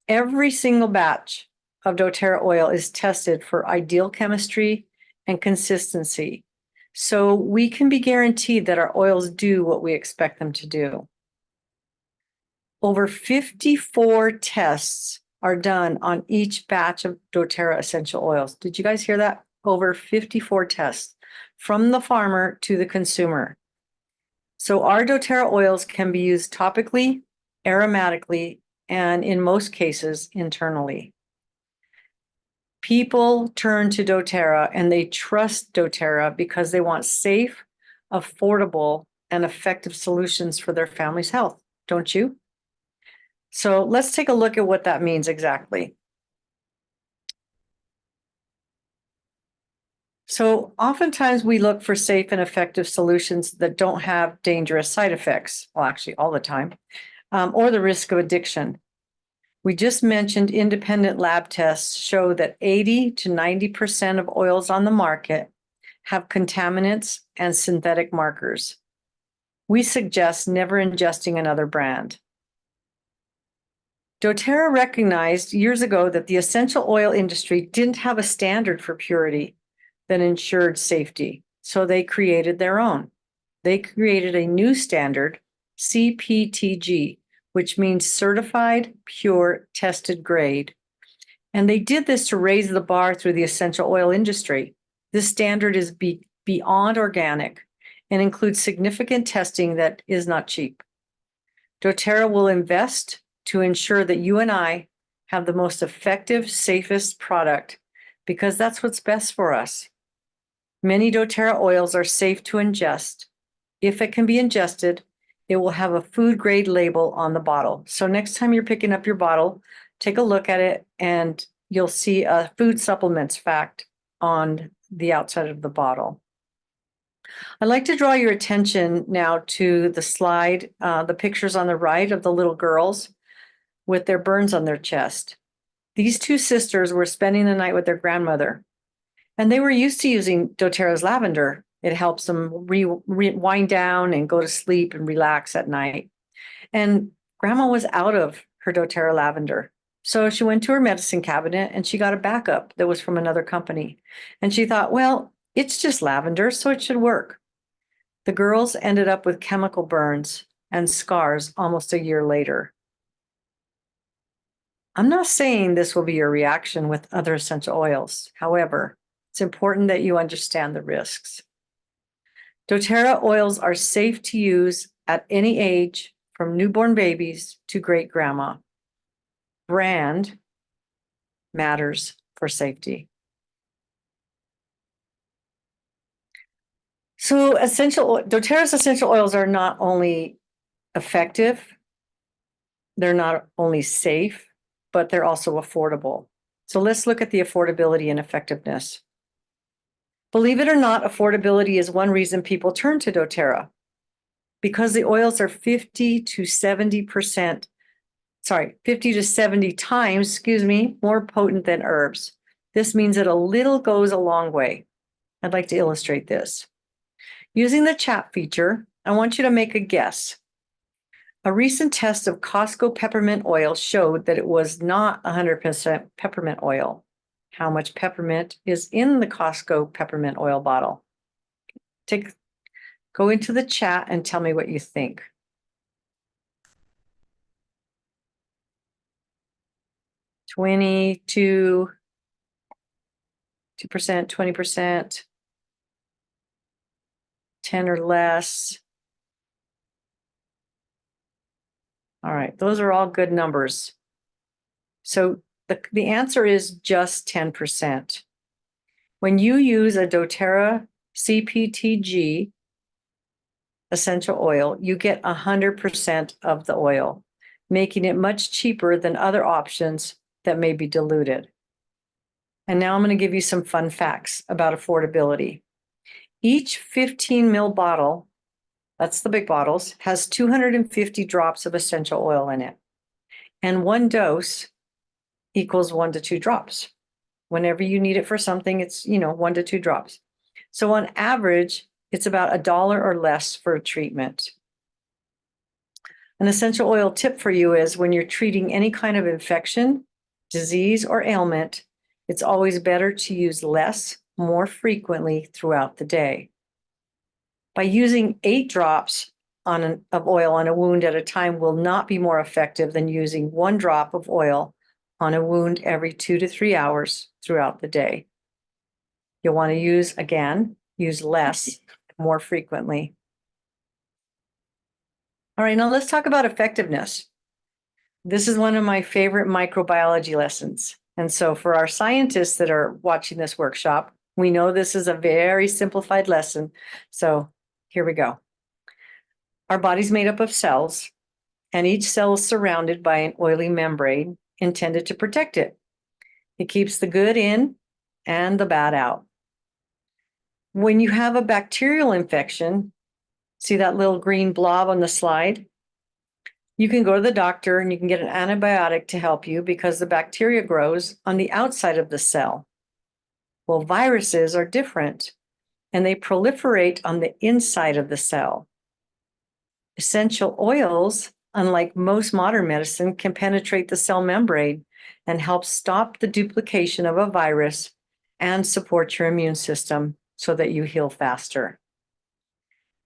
Every single batch of doTERRA oil is tested for ideal chemistry and consistency, so we can be guaranteed that our oils do what we expect them to do. Over 54 tests are done on each batch of doTERRA essential oils. Did you guys hear that? Over 54 tests from the farmer to the consumer. So our doTERRA oils can be used topically, aromatically, and in most cases, internally. People turn to doTERRA and they trust doTERRA because they want safe, affordable, and effective solutions for their family's health, don't you? So let's take a look at what that means exactly. So oftentimes we look for safe and effective solutions that don't have dangerous side effects, well, actually all the time, or the risk of addiction. We just mentioned independent lab tests show that 80 to 90% of oils on the market have contaminants and synthetic markers. We suggest never ingesting another brand. doTERRA recognized years ago that the essential oil industry didn't have a standard for purity that ensured safety, so they created their own. They created a new standard, CPTG, which means Certified Pure Tested Grade. And they did this to raise the bar through the essential oil industry. This standard is beyond organic and includes significant testing that is not cheap. doTERRA will invest to ensure that you and I have the most effective, safest product because that's what's best for us. Many doTERRA oils are safe to ingest. If it can be ingested, it will have a food grade label on the bottle. So next time you're picking up your bottle, take a look at it and you'll see a food supplements fact on the outside of the bottle. I'd like to draw your attention now to the slide, the pictures on the right of the little girls with their burns on their chest. These two sisters were spending the night with their grandmother, and they were used to using doTERRA's lavender. It helps them wind down and go to sleep and relax at night. And grandma was out of her doTERRA lavender. So she went to her medicine cabinet and she got a backup that was from another company. And she thought, well, it's just lavender, so it should work. The girls ended up with chemical burns and scars almost a year later. I'm not saying this will be your reaction with other essential oils. However, it's important that you understand the risks. doTERRA oils are safe to use at any age, from newborn babies to great grandma. Brand matters for safety. So doTERRA's essential oils are not only effective, they're not only safe, but they're also affordable. So let's look at the affordability and effectiveness. Believe it or not, affordability is one reason people turn to doTERRA, because the oils are 50 to 70 times, more potent than herbs. This means that a little goes a long way. I'd like to illustrate this. Using the chat feature, I want you to make a guess. A recent test of Costco peppermint oil showed that it was not 100% peppermint oil. How much peppermint is in the Costco peppermint oil bottle? Go into the chat and tell me what you think. $22, 2%, 20%, 10 or less. All right, those are all good numbers. So the answer is just 10%. When you use a doTERRA CPTG essential oil, you get 100% of the oil, making it much cheaper than other options that may be diluted. And now I'm going to give you some fun facts about affordability. Each 15 ml bottle, that's the big bottles, has 250 drops of essential oil in it. And one dose equals 1 to 2 drops. Whenever you need it for something, it's, 1 to 2 drops. So on average, it's about $1 or less for a treatment. An essential oil tip for you is when you're treating any kind of infection, disease, or ailment, it's always better to use less, more frequently throughout the day. By using 8 drops of oil on a wound at a time will not be more effective than using 1 drop of oil on a wound every 2 to 3 hours throughout the day. You'll want to use less, more frequently. All right, now let's talk about effectiveness. This is one of my favorite microbiology lessons. And so for our scientists that are watching this workshop, we know this is a very simplified lesson. So here we go. Our body's made up of cells, and each cell is surrounded by an oily membrane intended to protect it. It keeps the good in and the bad out. When you have a bacterial infection, see that little green blob on the slide? You can go to the doctor and you can get an antibiotic to help you because the bacteria grows on the outside of the cell. Well, viruses are different and they proliferate on the inside of the cell. Essential oils, unlike most modern medicine, can penetrate the cell membrane and help stop the duplication of a virus and support your immune system so that you heal faster.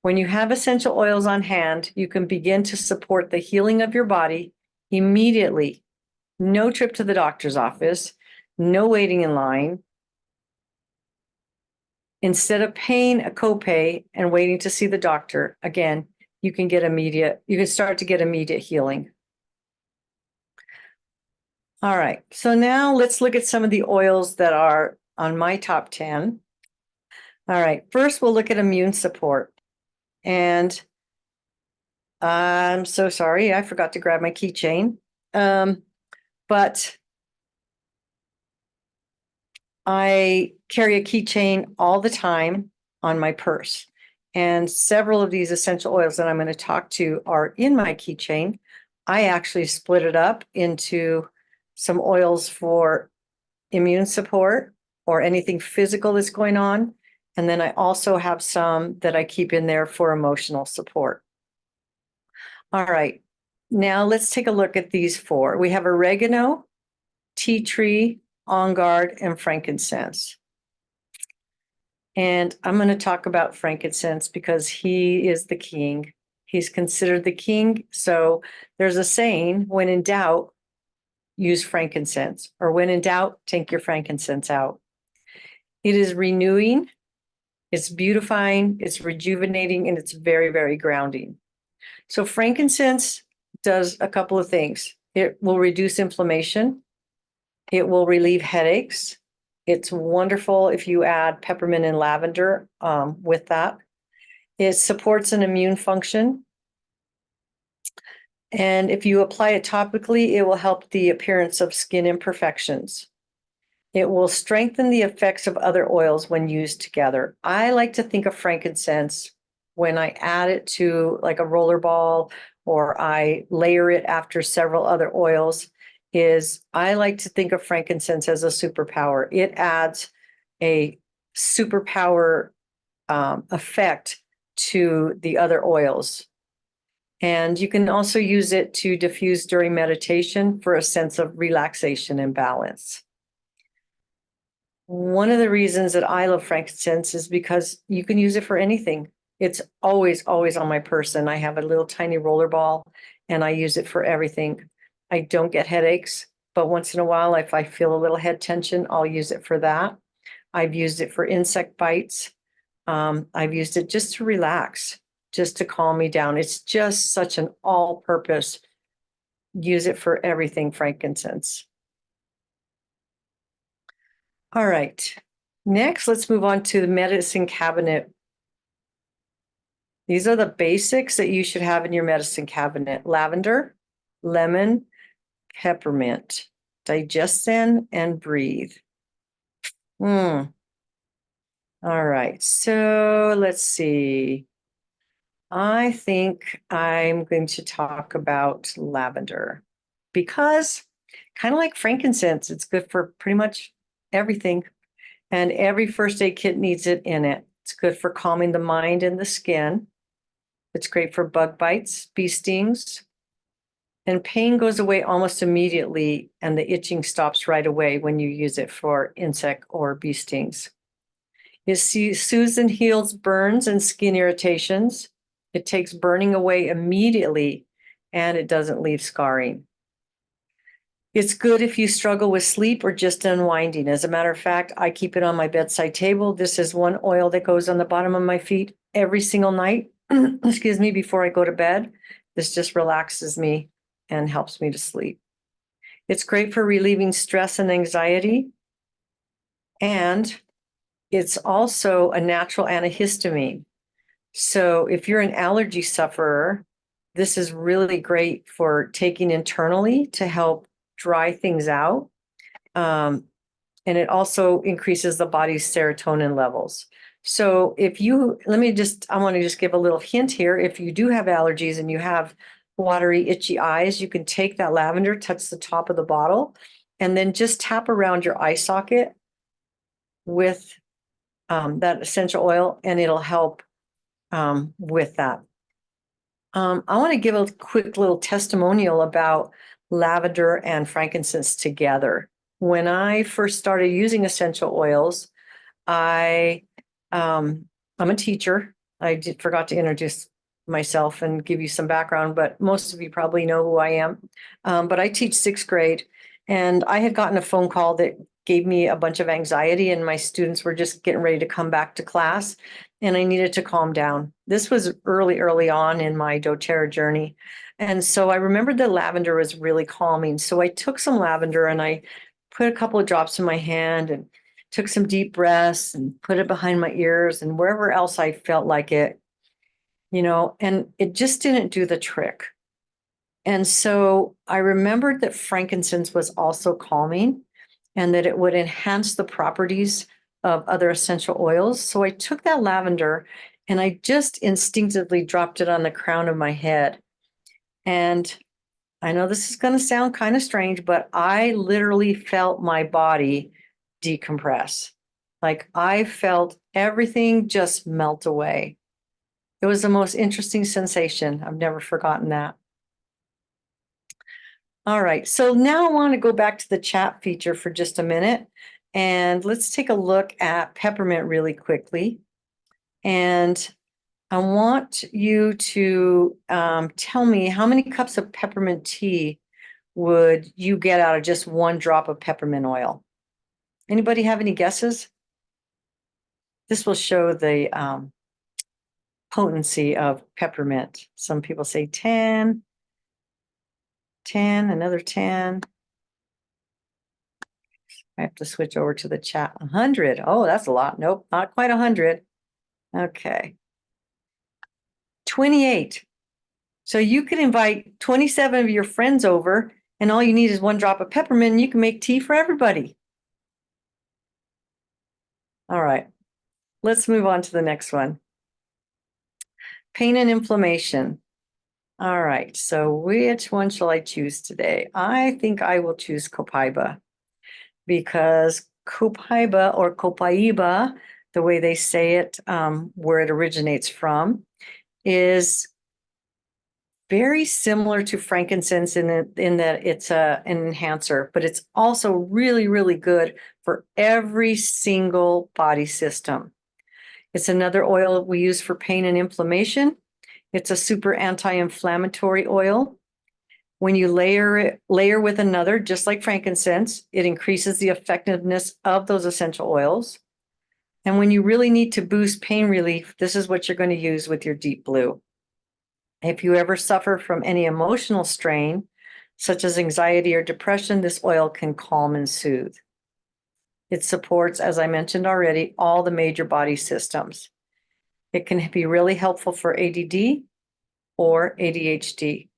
When you have essential oils on hand, you can begin to support the healing of your body immediately. No trip to the doctor's office, no waiting in line. Instead of paying a copay and waiting to see the doctor, again, you can start to get immediate healing. All right, so now let's look at some of the oils that are on my top 10. All right, first we'll look at immune support. And I'm so sorry, I forgot to grab my keychain. But I carry a keychain all the time on my purse. And several of these essential oils that I'm going to talk to are in my keychain. I actually split it up into some oils for immune support or anything physical that's going on. And then I also have some that I keep in there for emotional support. All right, now let's take a look at these 4. We have oregano, tea tree, on guard, and frankincense. And I'm going to talk about frankincense because he is the king. He's considered the king. So there's a saying, when in doubt, use frankincense, or when in doubt, take your frankincense out. It is renewing, it's beautifying, it's rejuvenating, and it's very, very grounding. So frankincense does a couple of things. It will reduce inflammation. It will relieve headaches. It's wonderful if you add peppermint and lavender with that. It supports an immune function. And if you apply it topically, it will help the appearance of skin imperfections. It will strengthen the effects of other oils when used together. I like to think of frankincense when I add it to like a roller ball or I layer it after several other oils. I like to think of frankincense as a superpower. It adds a superpower effect to the other oils. And you can also use it to diffuse during meditation for a sense of relaxation and balance. One of the reasons that I love frankincense is because you can use it for anything. It's always, always on my person. I have a little tiny roller ball and I use it for everything. I don't get headaches, but once in a while, if I feel a little head tension, I'll use it for that. I've used it for insect bites. I've used it just to relax, just to calm me down. It's just such an all-purpose, use it for everything frankincense. All right, next, let's move on to the medicine cabinet. These are the basics that you should have in your medicine cabinet: lavender, lemon, peppermint, digestin, and breathe. All right, so let's see. I think I'm going to talk about lavender because, kind of like frankincense, it's good for pretty much everything, and every first aid kit needs it in it. It's good for calming the mind and the skin. It's great for bug bites, bee stings, and pain goes away almost immediately, and the itching stops right away when you use it for insect or bee stings. It soothes and heals burns and skin irritations. It takes burning away immediately, and it doesn't leave scarring. It's good if you struggle with sleep or just unwinding. As a matter of fact, I keep it on my bedside table. This is one oil that goes on the bottom of my feet every single night, excuse me, before I go to bed. This just relaxes me and helps me to sleep. It's great for relieving stress and anxiety. And it's also a natural antihistamine. So if you're an allergy sufferer, this is really great for taking internally to help dry things out. And it also increases the body's serotonin levels. So if you, I want to just give a little hint here. If you do have allergies and you have watery, itchy eyes, you can take that lavender, touch the top of the bottle, and then just tap around your eye socket with that essential oil, and it'll help with that. I want to give a quick little testimonial about lavender and frankincense together. When I first started using essential oils, I'm a teacher. I forgot to introduce myself and give you some background, but most of you probably know who I am. But I teach 6th grade, and I had gotten a phone call that gave me a bunch of anxiety, and my students were just getting ready to come back to class, and I needed to calm down. This was early on in my doTERRA journey. And so I remembered that lavender was really calming. So I took some lavender and I put a couple of drops in my hand and took some deep breaths and put it behind my ears and wherever else I felt like it, and it just didn't do the trick. And so I remembered that frankincense was also calming and that it would enhance the properties of other essential oils. So I took that lavender and I just instinctively dropped it on the crown of my head. And I know this is going to sound kind of strange, but I literally felt my body decompress. Like I felt everything just melt away. It was the most interesting sensation. I've never forgotten that. All right, so now I want to go back to the chat feature for just a minute, and let's take a look at peppermint really quickly. And I want you to tell me how many cups of peppermint tea would you get out of just 1 drop of peppermint oil? Anybody have any guesses? This will show the potency of peppermint. Some people say 10, another 10. I have to switch over to the chat. 100. Oh, that's a lot. Nope, not quite 100. Okay. 28. So you could invite 27 of your friends over, and all you need is 1 drop of peppermint, and you can make tea for everybody. All right, let's move on to the next one. Pain and inflammation. All right, so which one shall I choose today? I think I will choose copaiba, because copaiba or copaiba, the way they say it, where it originates from, is very similar to frankincense in that it's an enhancer, but it's also really, really good for every single body system. It's another oil we use for pain and inflammation. It's a super anti-inflammatory oil. When you layer with another, just like frankincense, it increases the effectiveness of those essential oils. And when you really need to boost pain relief, this is what you're going to use with your deep blue. If you ever suffer from any emotional strain, such as anxiety or depression, this oil can calm and soothe. It supports, as I mentioned already, all the major body systems. It can be really helpful for ADD or ADHD.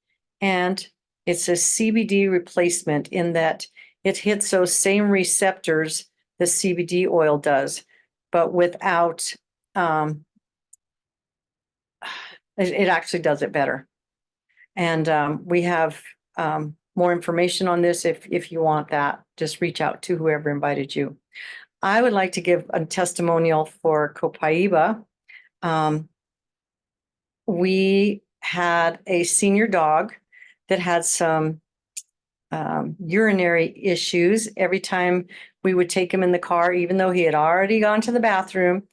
And it's a CBD replacement in that it hits those same receptors the CBD oil does, but without, it actually does it better. And we have more information on this if you want that. Just reach out to whoever invited you. I would like to give a testimonial for Copaiba. We had a senior dog that had some urinary issues. Every time we would take him in the car, even though he had already gone to the bathroom,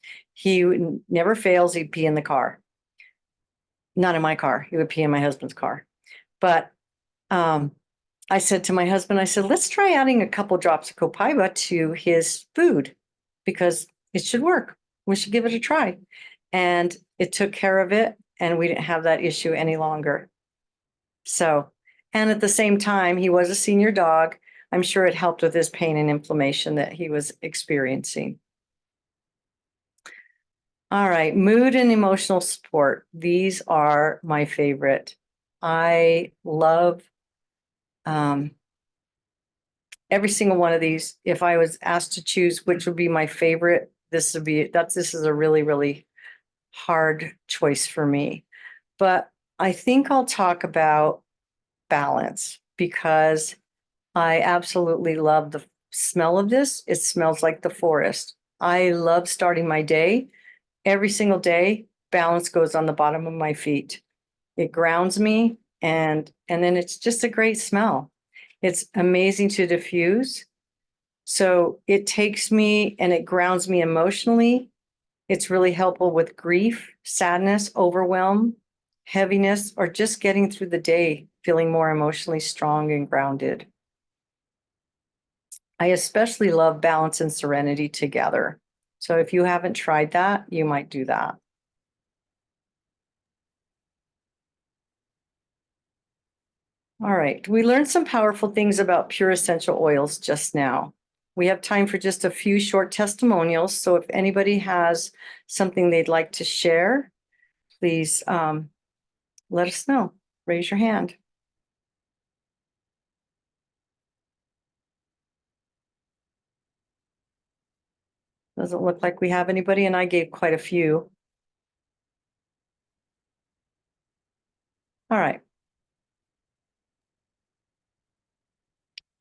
never fails, he'd pee in the car. Not in my car, he would pee in my husband's car. But I said to my husband, I said, let's try adding a couple drops of Copaiba to his food because it should work. We should give it a try. And it took care of it, and we didn't have that issue any longer. So, and at the same time, he was a senior dog. I'm sure it helped with his pain and inflammation that he was experiencing. All right, mood and emotional support. These are my favorite. I love every single one of these. If I was asked to choose which would be my favorite, this is a really, really hard choice for me. But I think I'll talk about balance because I absolutely love the smell of this. It smells like the forest. I love starting my day. Every single day, balance goes on the bottom of my feet. It grounds me, and then it's just a great smell. It's amazing to diffuse. So it takes me and it grounds me emotionally. It's really helpful with grief, sadness, overwhelm, heaviness, or just getting through the day, feeling more emotionally strong and grounded. I especially love balance and serenity together. So if you haven't tried that, you might do that. All right, we learned some powerful things about pure essential oils just now. We have time for just a few short testimonials. So if anybody has something they'd like to share, please let us know. Raise your hand. Doesn't look like we have anybody, and I gave quite a few. All right.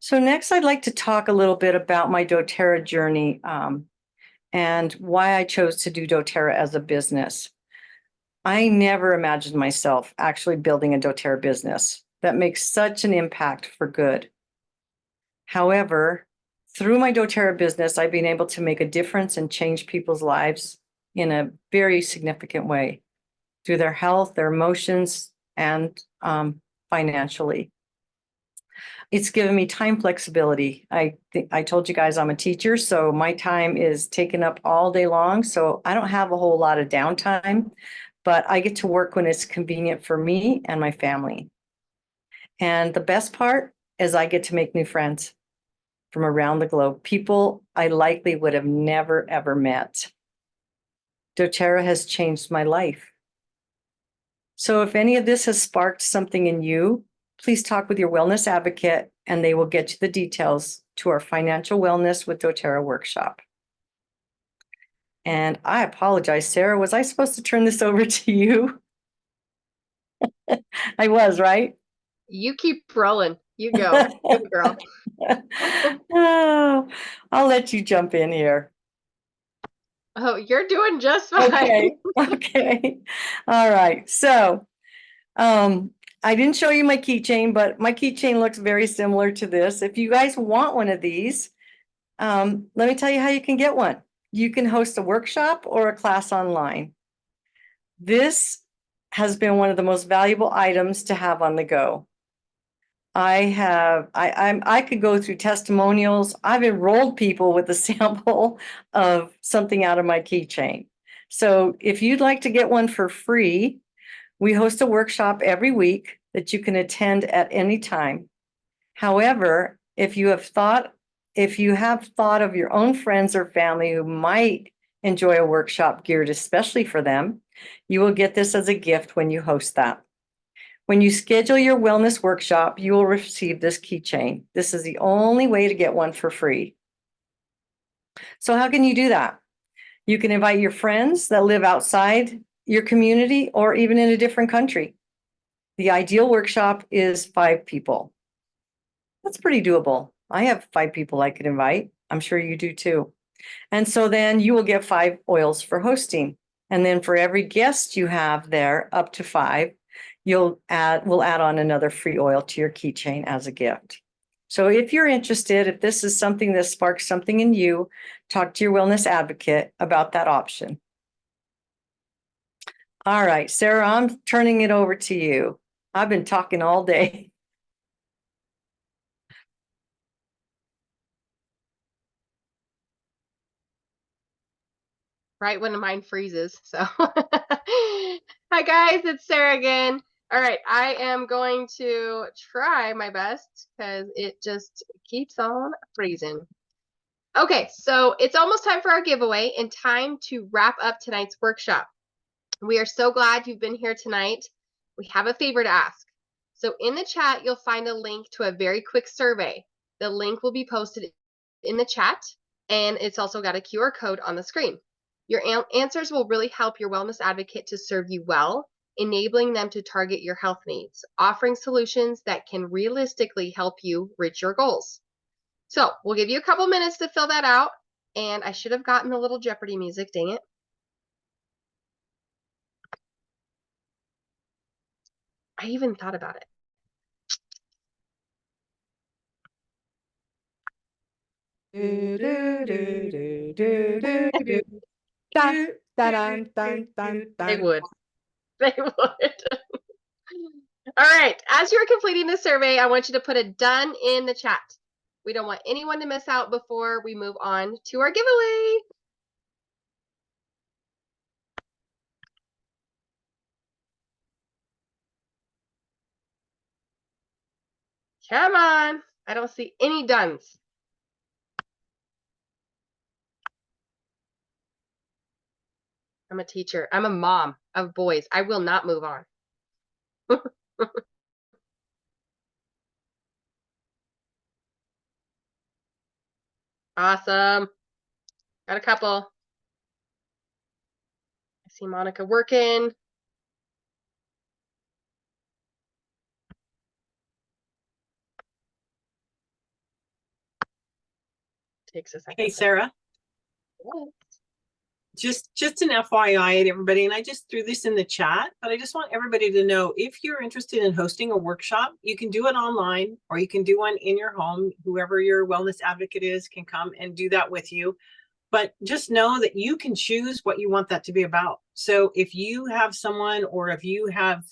So next, I'd like to talk a little bit about my doTERRA journey and why I chose to do doTERRA as a business. I never imagined myself actually building a doTERRA business that makes such an impact for good. However, through my doTERRA business, I've been able to make a difference and change people's lives in a very significant way through their health, their emotions, and financially. It's given me time flexibility. I told you guys I'm a teacher, so my time is taken up all day long. So I don't have a whole lot of downtime, but I get to work when it's convenient for me and my family. And the best part is I get to make new friends from around the globe, people I likely would have never, ever met. doTERRA has changed my life. So if any of this has sparked something in you, please talk with your wellness advocate and they will get you the details to our Financial Wellness with doTERRA workshop. And I apologize, Sarah, was I supposed to turn this over to you? I was, right? You keep rolling. You go. Good girl. Oh, I'll let you jump in here. Oh, you're doing just fine. Okay. Okay. All right. So, I didn't show you my keychain, but my keychain looks very similar to this. If you guys want one of these, let me tell you how you can get one. You can host a workshop or a class online. This has been one of the most valuable items to have on the go. I could go through testimonials. I've enrolled people with a sample of something out of my keychain. So if you'd like to get one for free, we host a workshop every week that you can attend at any time. However, if you have thought of your own friends or family who might enjoy a workshop geared especially for them, you will get this as a gift when you host that. When you schedule your wellness workshop, you will receive this keychain. This is the only way to get one for free. So how can you do that? You can invite your friends that live outside your community or even in a different country. The ideal workshop is 5 people. That's pretty doable. I have 5 people I could invite. I'm sure you do too. And so then you will get 5 oils for hosting. And then for every guest you have there, up to 5, we'll add on another free oil to your keychain as a gift. So if you're interested, if this is something that sparks something in you, talk to your wellness advocate about that option. All right, Sarah, I'm turning it over to you. I've been talking all day. Right when mine freezes. So, hi guys, it's Sarah again. All right, I am going to try my best because it just keeps on freezing. Okay, so it's almost time for our giveaway and time to wrap up tonight's workshop. We are so glad you've been here tonight. We have a favor to ask. So in the chat, you'll find a link to a very quick survey. The link will be posted in the chat, and it's also got a QR code on the screen. Your answers will really help your wellness advocate to serve you well, enabling them to target your health needs, offering solutions that can realistically help you reach your goals. So we'll give you a couple minutes to fill that out, and I should have gotten the little Jeopardy music, dang it. I even thought about it. They would. They would. All right. As you're completing the survey, I want you to put a done in the chat. We don't want anyone to miss out before we move on to our giveaway. Come on. I don't see any dones. I'm a teacher. I'm a mom of boys. I will not move on. Awesome. Got a couple. I see Monica working. Takes a second. Hey, Sarah. Just an FYI to everybody, and I just threw this in the chat, but I just want everybody to know, if you're interested in hosting a workshop, you can do it online or you can do one in your home. Whoever your wellness advocate is can come and do that with you. But just know that you can choose what you want that to be about. So if you have someone, or if you have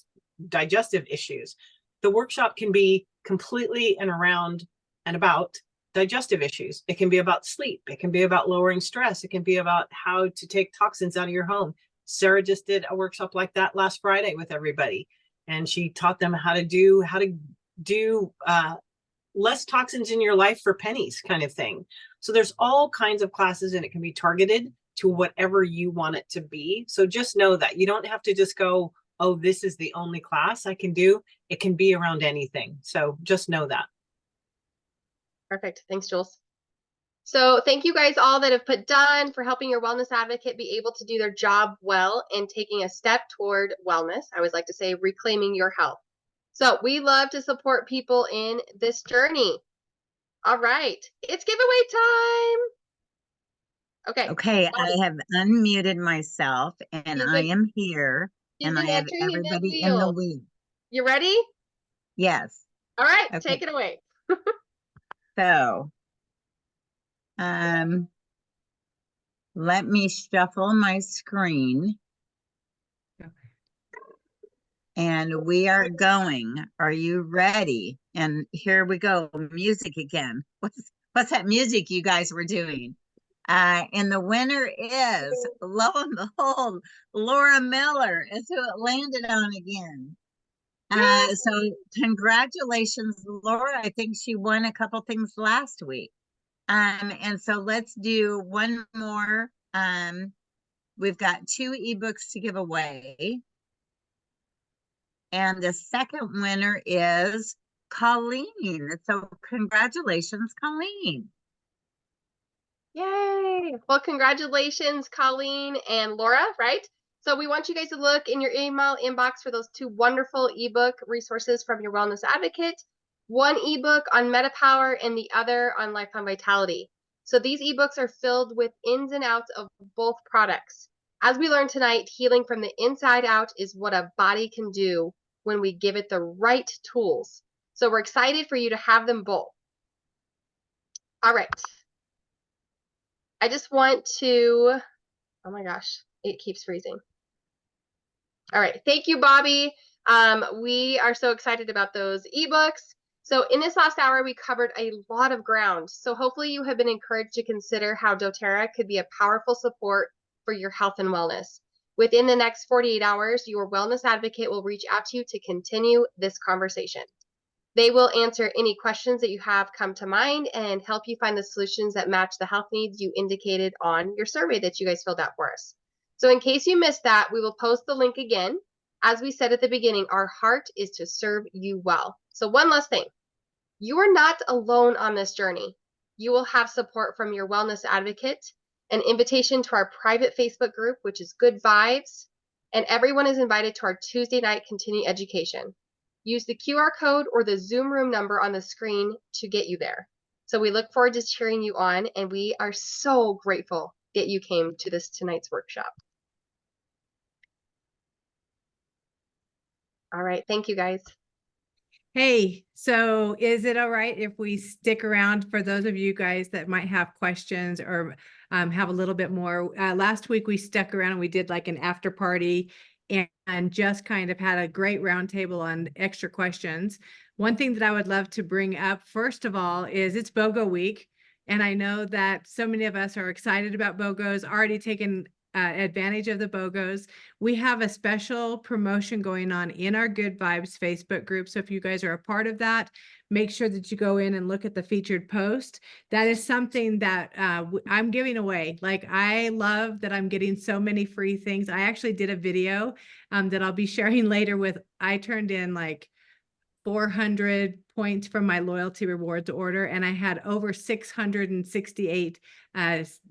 digestive issues, the workshop can be completely and around and about digestive issues. It can be about sleep. It can be about lowering stress. It can be about how to take toxins out of your home. Sarah just did a workshop like that last Friday with everybody, and she taught them how to do less toxins in your life for pennies kind of thing. So there's all kinds of classes, and it can be targeted to whatever you want it to be. So just know that you don't have to just go, oh, this is the only class I can do. It can be around anything. So just know that. Perfect. Thanks, Jules. So thank you guys all that have put done for helping your wellness advocate be able to do their job well and taking a step toward wellness. I always like to say reclaiming your health. So we love to support people in this journey. All right, it's giveaway time. Okay. Okay, I have unmuted myself and I am here and I have everybody in the wheel. You ready? Yes. All right, Okay. take it away. So, let me shuffle my screen. And we are going. Are you ready? And here we go. Music again. What's that music you guys were doing? And the winner is, lo and behold, Laura Miller is who it landed on again. So congratulations, Laura. I think she won a couple things last week. And so let's do one more. We've got 2 ebooks to give away. And the second winner is Colleen. So congratulations, Colleen. Yay. Well, congratulations, Colleen and Laura, right? So we want you guys to look in your email inbox for those 2 wonderful ebook resources from your wellness advocate. One ebook on MetaPower and the other on Lifetime Vitality. So these ebooks are filled with ins and outs of both products. As we learned tonight, healing from the inside out is what a body can do when we give it the right tools. So we're excited for you to have them both. All right. I just want to, oh my gosh, it keeps freezing. All right. Thank you, Bobby. We are so excited about those ebooks. So in this last hour, we covered a lot of ground. So hopefully you have been encouraged to consider how doTERRA could be a powerful support for your health and wellness. Within the next 48 hours, your wellness advocate will reach out to you to continue this conversation. They will answer any questions that you have come to mind and help you find the solutions that match the health needs you indicated on your survey that you guys filled out for us. So in case you missed that, we will post the link again. As we said at the beginning, our heart is to serve you well. So one last thing, you are not alone on this journey. You will have support from your wellness advocate, an invitation to our private Facebook group, which is Good Vibes, and everyone is invited to our Tuesday night continuing education. Use the QR code or the Zoom room number on the screen to get you there. So we look forward to cheering you on, and we are so grateful that you came to this tonight's workshop. All right, thank you guys. Hey, so is it all right if we stick around for those of you guys that might have questions or have a little bit more? Last week we stuck around and we did like an after party and just kind of had a great roundtable on extra questions. One thing that I would love to bring up, first of all, is it's BOGO week. And I know that so many of us are excited about BOGOs, already taken advantage of the BOGOs. We have a special promotion going on in our Good Vibes Facebook group. So if you guys are a part of that, make sure that you go in and look at the featured post. That is something that I'm giving away. Like, I love that I'm getting so many free things. I actually did a video that I'll be sharing later with, I turned in like 400 points from my loyalty rewards order, and I had over $668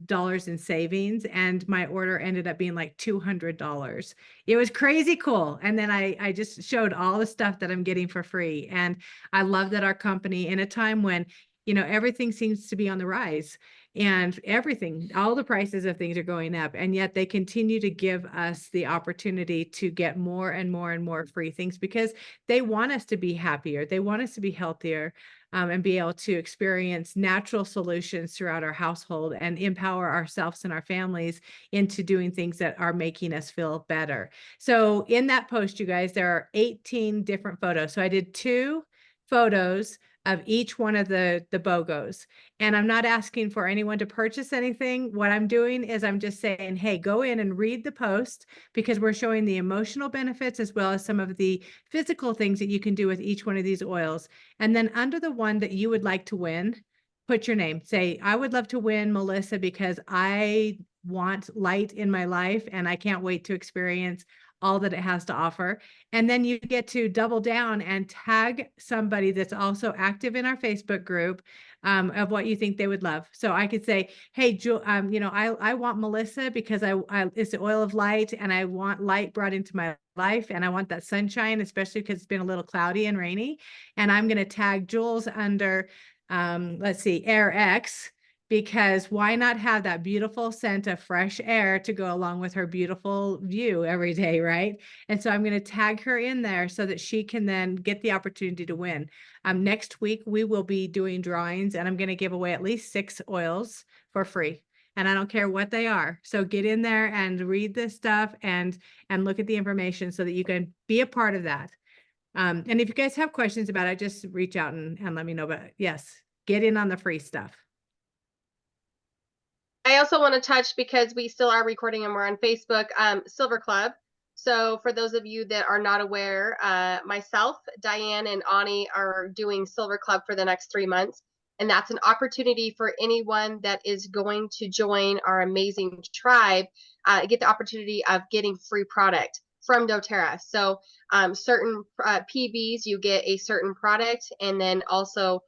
dollars in savings, and my order ended up being like $200. It was crazy cool. And then I just showed all the stuff that I'm getting for free. And I love that our company, in a time when, you know, everything seems to be on the rise, and everything, all the prices of things are going up, and yet they continue to give us the opportunity to get more and more and more free things, because they want us to be happier. They want us to be healthier, and be able to experience natural solutions throughout our household and empower ourselves and our families into doing things that are making us feel better. So in that post, you guys, there are 18 different photos. So I did 2 photos of each one of the BOGOs. And I'm not asking for anyone to purchase anything. What I'm doing is I'm just saying, hey, go in and read the post, because we're showing the emotional benefits as well as some of the physical things that you can do with each one of these oils. And then under the one that you would like to win, put your name. Say, I would love to win Melissa because I want light in my life and I can't wait to experience all that it has to offer. And then you get to double down and tag somebody that's also active in our Facebook group of what you think they would love. So I could say, hey, Jules, you know, I want Melissa because I it's the oil of light, and I want light brought into my life, and I want that sunshine, especially because it's been a little cloudy and rainy. And I'm going to tag Jules under, let's see, Air X, because why not have that beautiful scent of fresh air to go along with her beautiful view every day, right? And so I'm going to tag her in there so that she can then get the opportunity to win. Next week, we will be doing drawings, and I'm going to give away at least 6 oils for free. And I don't care what they are. So get in there and read this stuff and look at the information so that you can be a part of that. And if you guys have questions about it, just reach out and let me know. But yes, get in on the free stuff. I also want to touch, because we still are recording and we're on Facebook, Silver Club. So for those of you that are not aware, myself, Diane, and Ani are doing Silver Club for the next 3 months. And that's an opportunity for anyone that is going to join our amazing tribe, get the opportunity of getting free product from doTERRA. So certain PBs, you get a certain product, and then also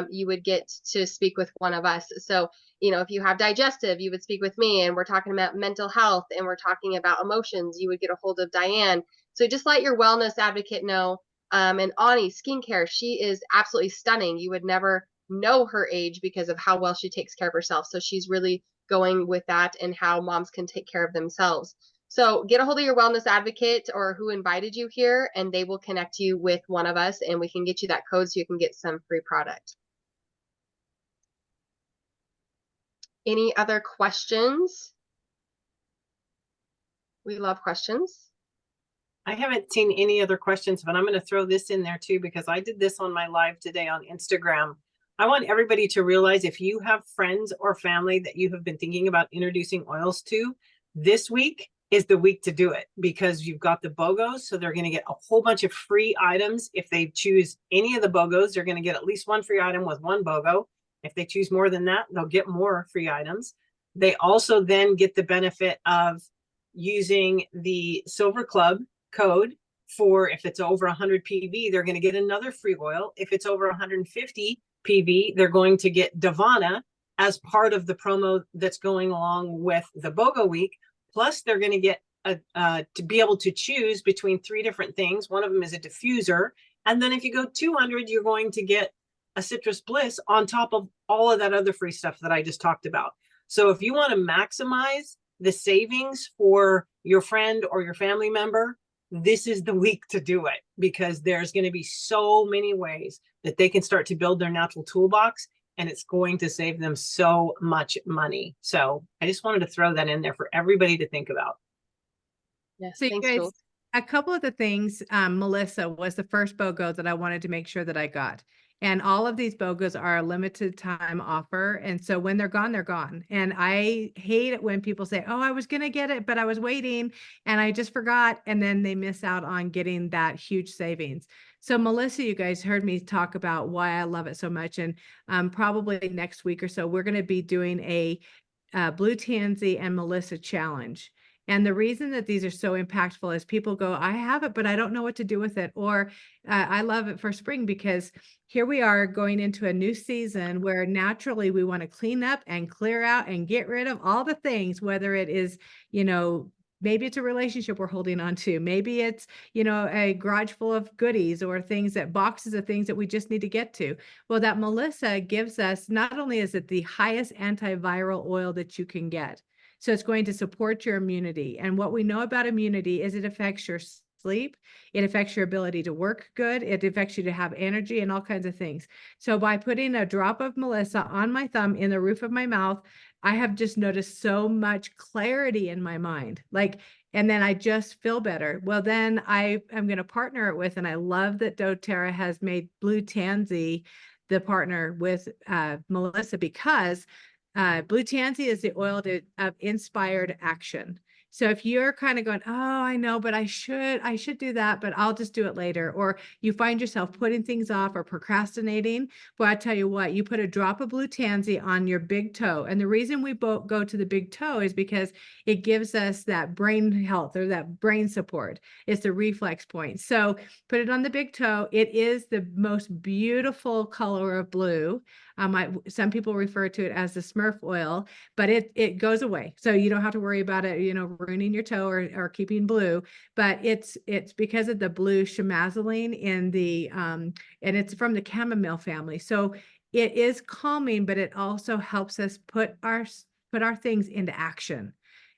you would get to speak with one of us. So, you know, if you have digestive, you would speak with me, and we're talking about mental health, and we're talking about emotions, you would get a hold of Diane. So just let your wellness advocate know. And Ani, skincare, she is absolutely stunning. You would never know her age because of how well she takes care of herself. So she's really going with that and how moms can take care of themselves. So get a hold of your wellness advocate or who invited you here, and they will connect you with one of us, and we can get you that code so you can get some free product. Any other questions? We love questions. I haven't seen any other questions, but I'm going to throw this in there too, because I did this on my live today on Instagram. I want everybody to realize if you have friends or family that you have been thinking about introducing oils to, this week is the week to do it, because you've got the BOGOs. So they're going to get a whole bunch of free items. If they choose any of the BOGOs, they're going to get at least one free item with one BOGO. If they choose more than that, they'll get more free items. They also then get the benefit of using the Silver Club code for, if it's over 100 PV, they're going to get another free oil. If it's over 150 PV, they're going to get Davana as part of the promo that's going along with the BOGO week. Plus, they're going to get to be able to choose between 3 different things. One of them is a diffuser. And then if you go 200, you're going to get a Citrus Bliss on top of all of that other free stuff that I just talked about. So if you want to maximize the savings for your friend or your family member, this is the week to do it, because there's going to be so many ways that they can start to build their natural toolbox, and it's going to save them so much money. So I just wanted to throw that in there for everybody to think about. Yes, So you thanks, guys, Jules. a couple of the things, Melissa was the first BOGO that I wanted to make sure that I got. And all of these BOGOs are a limited time offer. And so when they're gone, they're gone. And I hate it when people say, oh, I was going to get it, but I was waiting and I just forgot. And then they miss out on getting that huge savings. So Melissa, you guys heard me talk about why I love it so much. And probably next week or so, we're going to be doing a Blue Tansy and Melissa challenge. And the reason that these are so impactful is people go, I have it, but I don't know what to do with it. Or I love it for spring, because here we are going into a new season where naturally we want to clean up and clear out and get rid of all the things, whether it is, maybe it's a relationship we're holding on to. Maybe it's, a garage full of goodies or things, that boxes of things that we just need to get to. Well, that Melissa gives us, not only is it the highest antiviral oil that you can get, so it's going to support your immunity. And what we know about immunity is it affects your sleep. It affects your ability to work good. It affects you to have energy and all kinds of things. So by putting a drop of Melissa on my thumb in the roof of my mouth, I have just noticed so much clarity in my mind. And then I just feel better. Well, then I am going to partner it with, and I love that doTERRA has made Blue Tansy the partner with Melissa, because Blue Tansy is the oil of inspired action. So if you're kind of going, oh, I know, but I should do that, but I'll just do it later. Or you find yourself putting things off or procrastinating. Well, I tell you what, you put a drop of Blue Tansy on your big toe. And the reason we both go to the big toe is because it gives us that brain health, or that brain support. It's the reflex point. So put it on the big toe. It is the most beautiful color of blue. Some people refer to it as the Smurf oil, but it goes away. So you don't have to worry about it, ruining your toe or keeping blue, but it's because of the blue chamazoline in the, and it's from the chamomile family. So it is calming, but it also helps us put our things into action.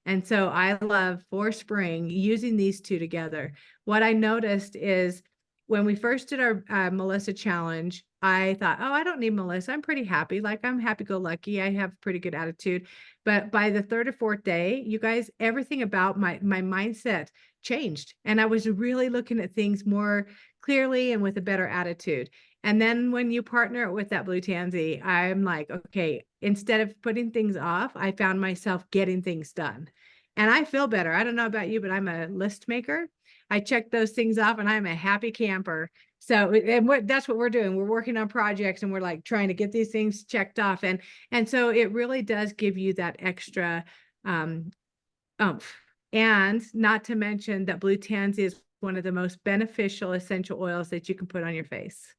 And so I love, for spring, using these two together. What I noticed is when we first did our Melissa challenge, I thought, oh, I don't need Melissa. I'm pretty happy. I'm happy-go-lucky. I have pretty good attitude. But by the 3rd or 4th day, you guys, everything about my mindset changed. And I was really looking at things more clearly and with a better attitude. And then when you partner with that Blue Tansy, I'm like, okay, instead of putting things off, I found myself getting things done. And I feel better. I don't know about you, but I'm a list maker. I check those things off and I'm a happy camper. So, and that's what we're doing. We're working on projects and we're trying to get these things checked off. And so it really does give you that extra oomph. And not to mention that Blue Tansy is one of the most beneficial essential oils that you can put on your face.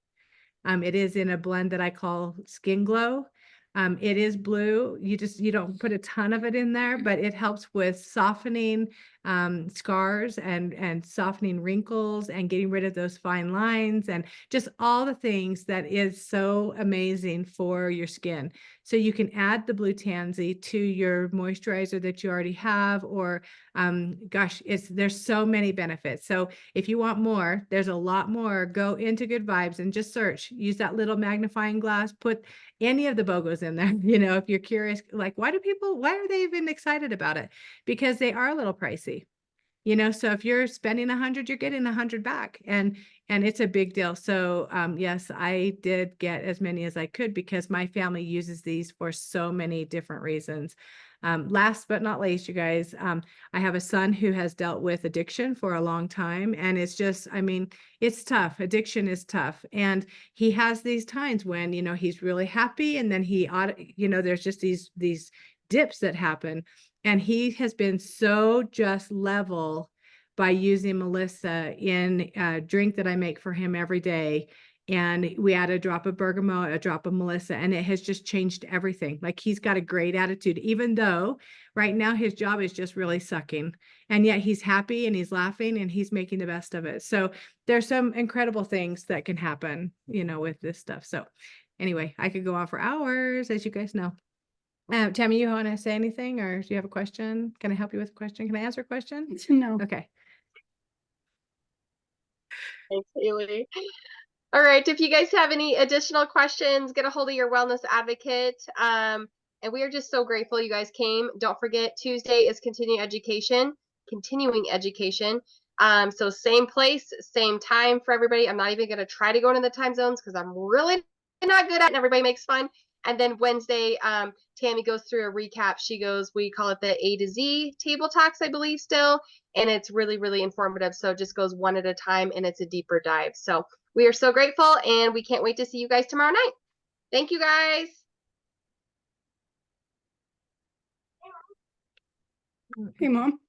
It is in a blend that I call Skin Glow. It is blue. You don't put a ton of it in there, but it helps with softening scars and softening wrinkles and getting rid of those fine lines and just all the things that is so amazing for your skin. So you can add the blue tansy to your moisturizer that you already have, or gosh, there's so many benefits. So if you want more, there's a lot more. Go into Good Vibes and just search. Use that little magnifying glass. Put any of the BOGOs in there. You know, if you're curious, like, why are they even excited about it? Because they are a little pricey. You know, so if you're spending 100, you're getting 100 back, and it's a big deal. So yes, I did get as many as I could because my family uses these for so many different reasons. Last but not least, you guys, I have a son who has dealt with addiction for a long time, and it's just, I mean, it's tough. Addiction is tough, and he has these times when, you know, he's really happy, and then there's just these dips that happen. And he has been so just level by using Melissa in a drink that I make for him every day. And we add a drop of bergamot, a drop of Melissa, and it has just changed everything. Like, he's got a great attitude, even though right now his job is just really sucking. And yet he's happy and he's laughing and he's making the best of it. So there's some incredible things that can happen, you know, with this stuff. So anyway, I could go on for hours, as you guys know. Tammy, you want to say anything, or do you have a question? Can I help you with a question? Can I answer a question? No. Okay. Thanks, Haley. All right, if you guys have any additional questions, get a hold of your wellness advocate. And we are just so grateful you guys came. Don't forget, Tuesday is continuing education. So same place, same time for everybody. I'm not even going to try to go into the time zones because I'm really not good at it, and everybody makes fun. And then Wednesday, Tammy goes through a recap. We call it the A to Z table talks, I believe, still. And it's really, really informative. So it just goes one at a time, and it's a deeper dive. So we are so grateful, and we can't wait to see you guys tomorrow night. Thank you, guys. Hey, Mom.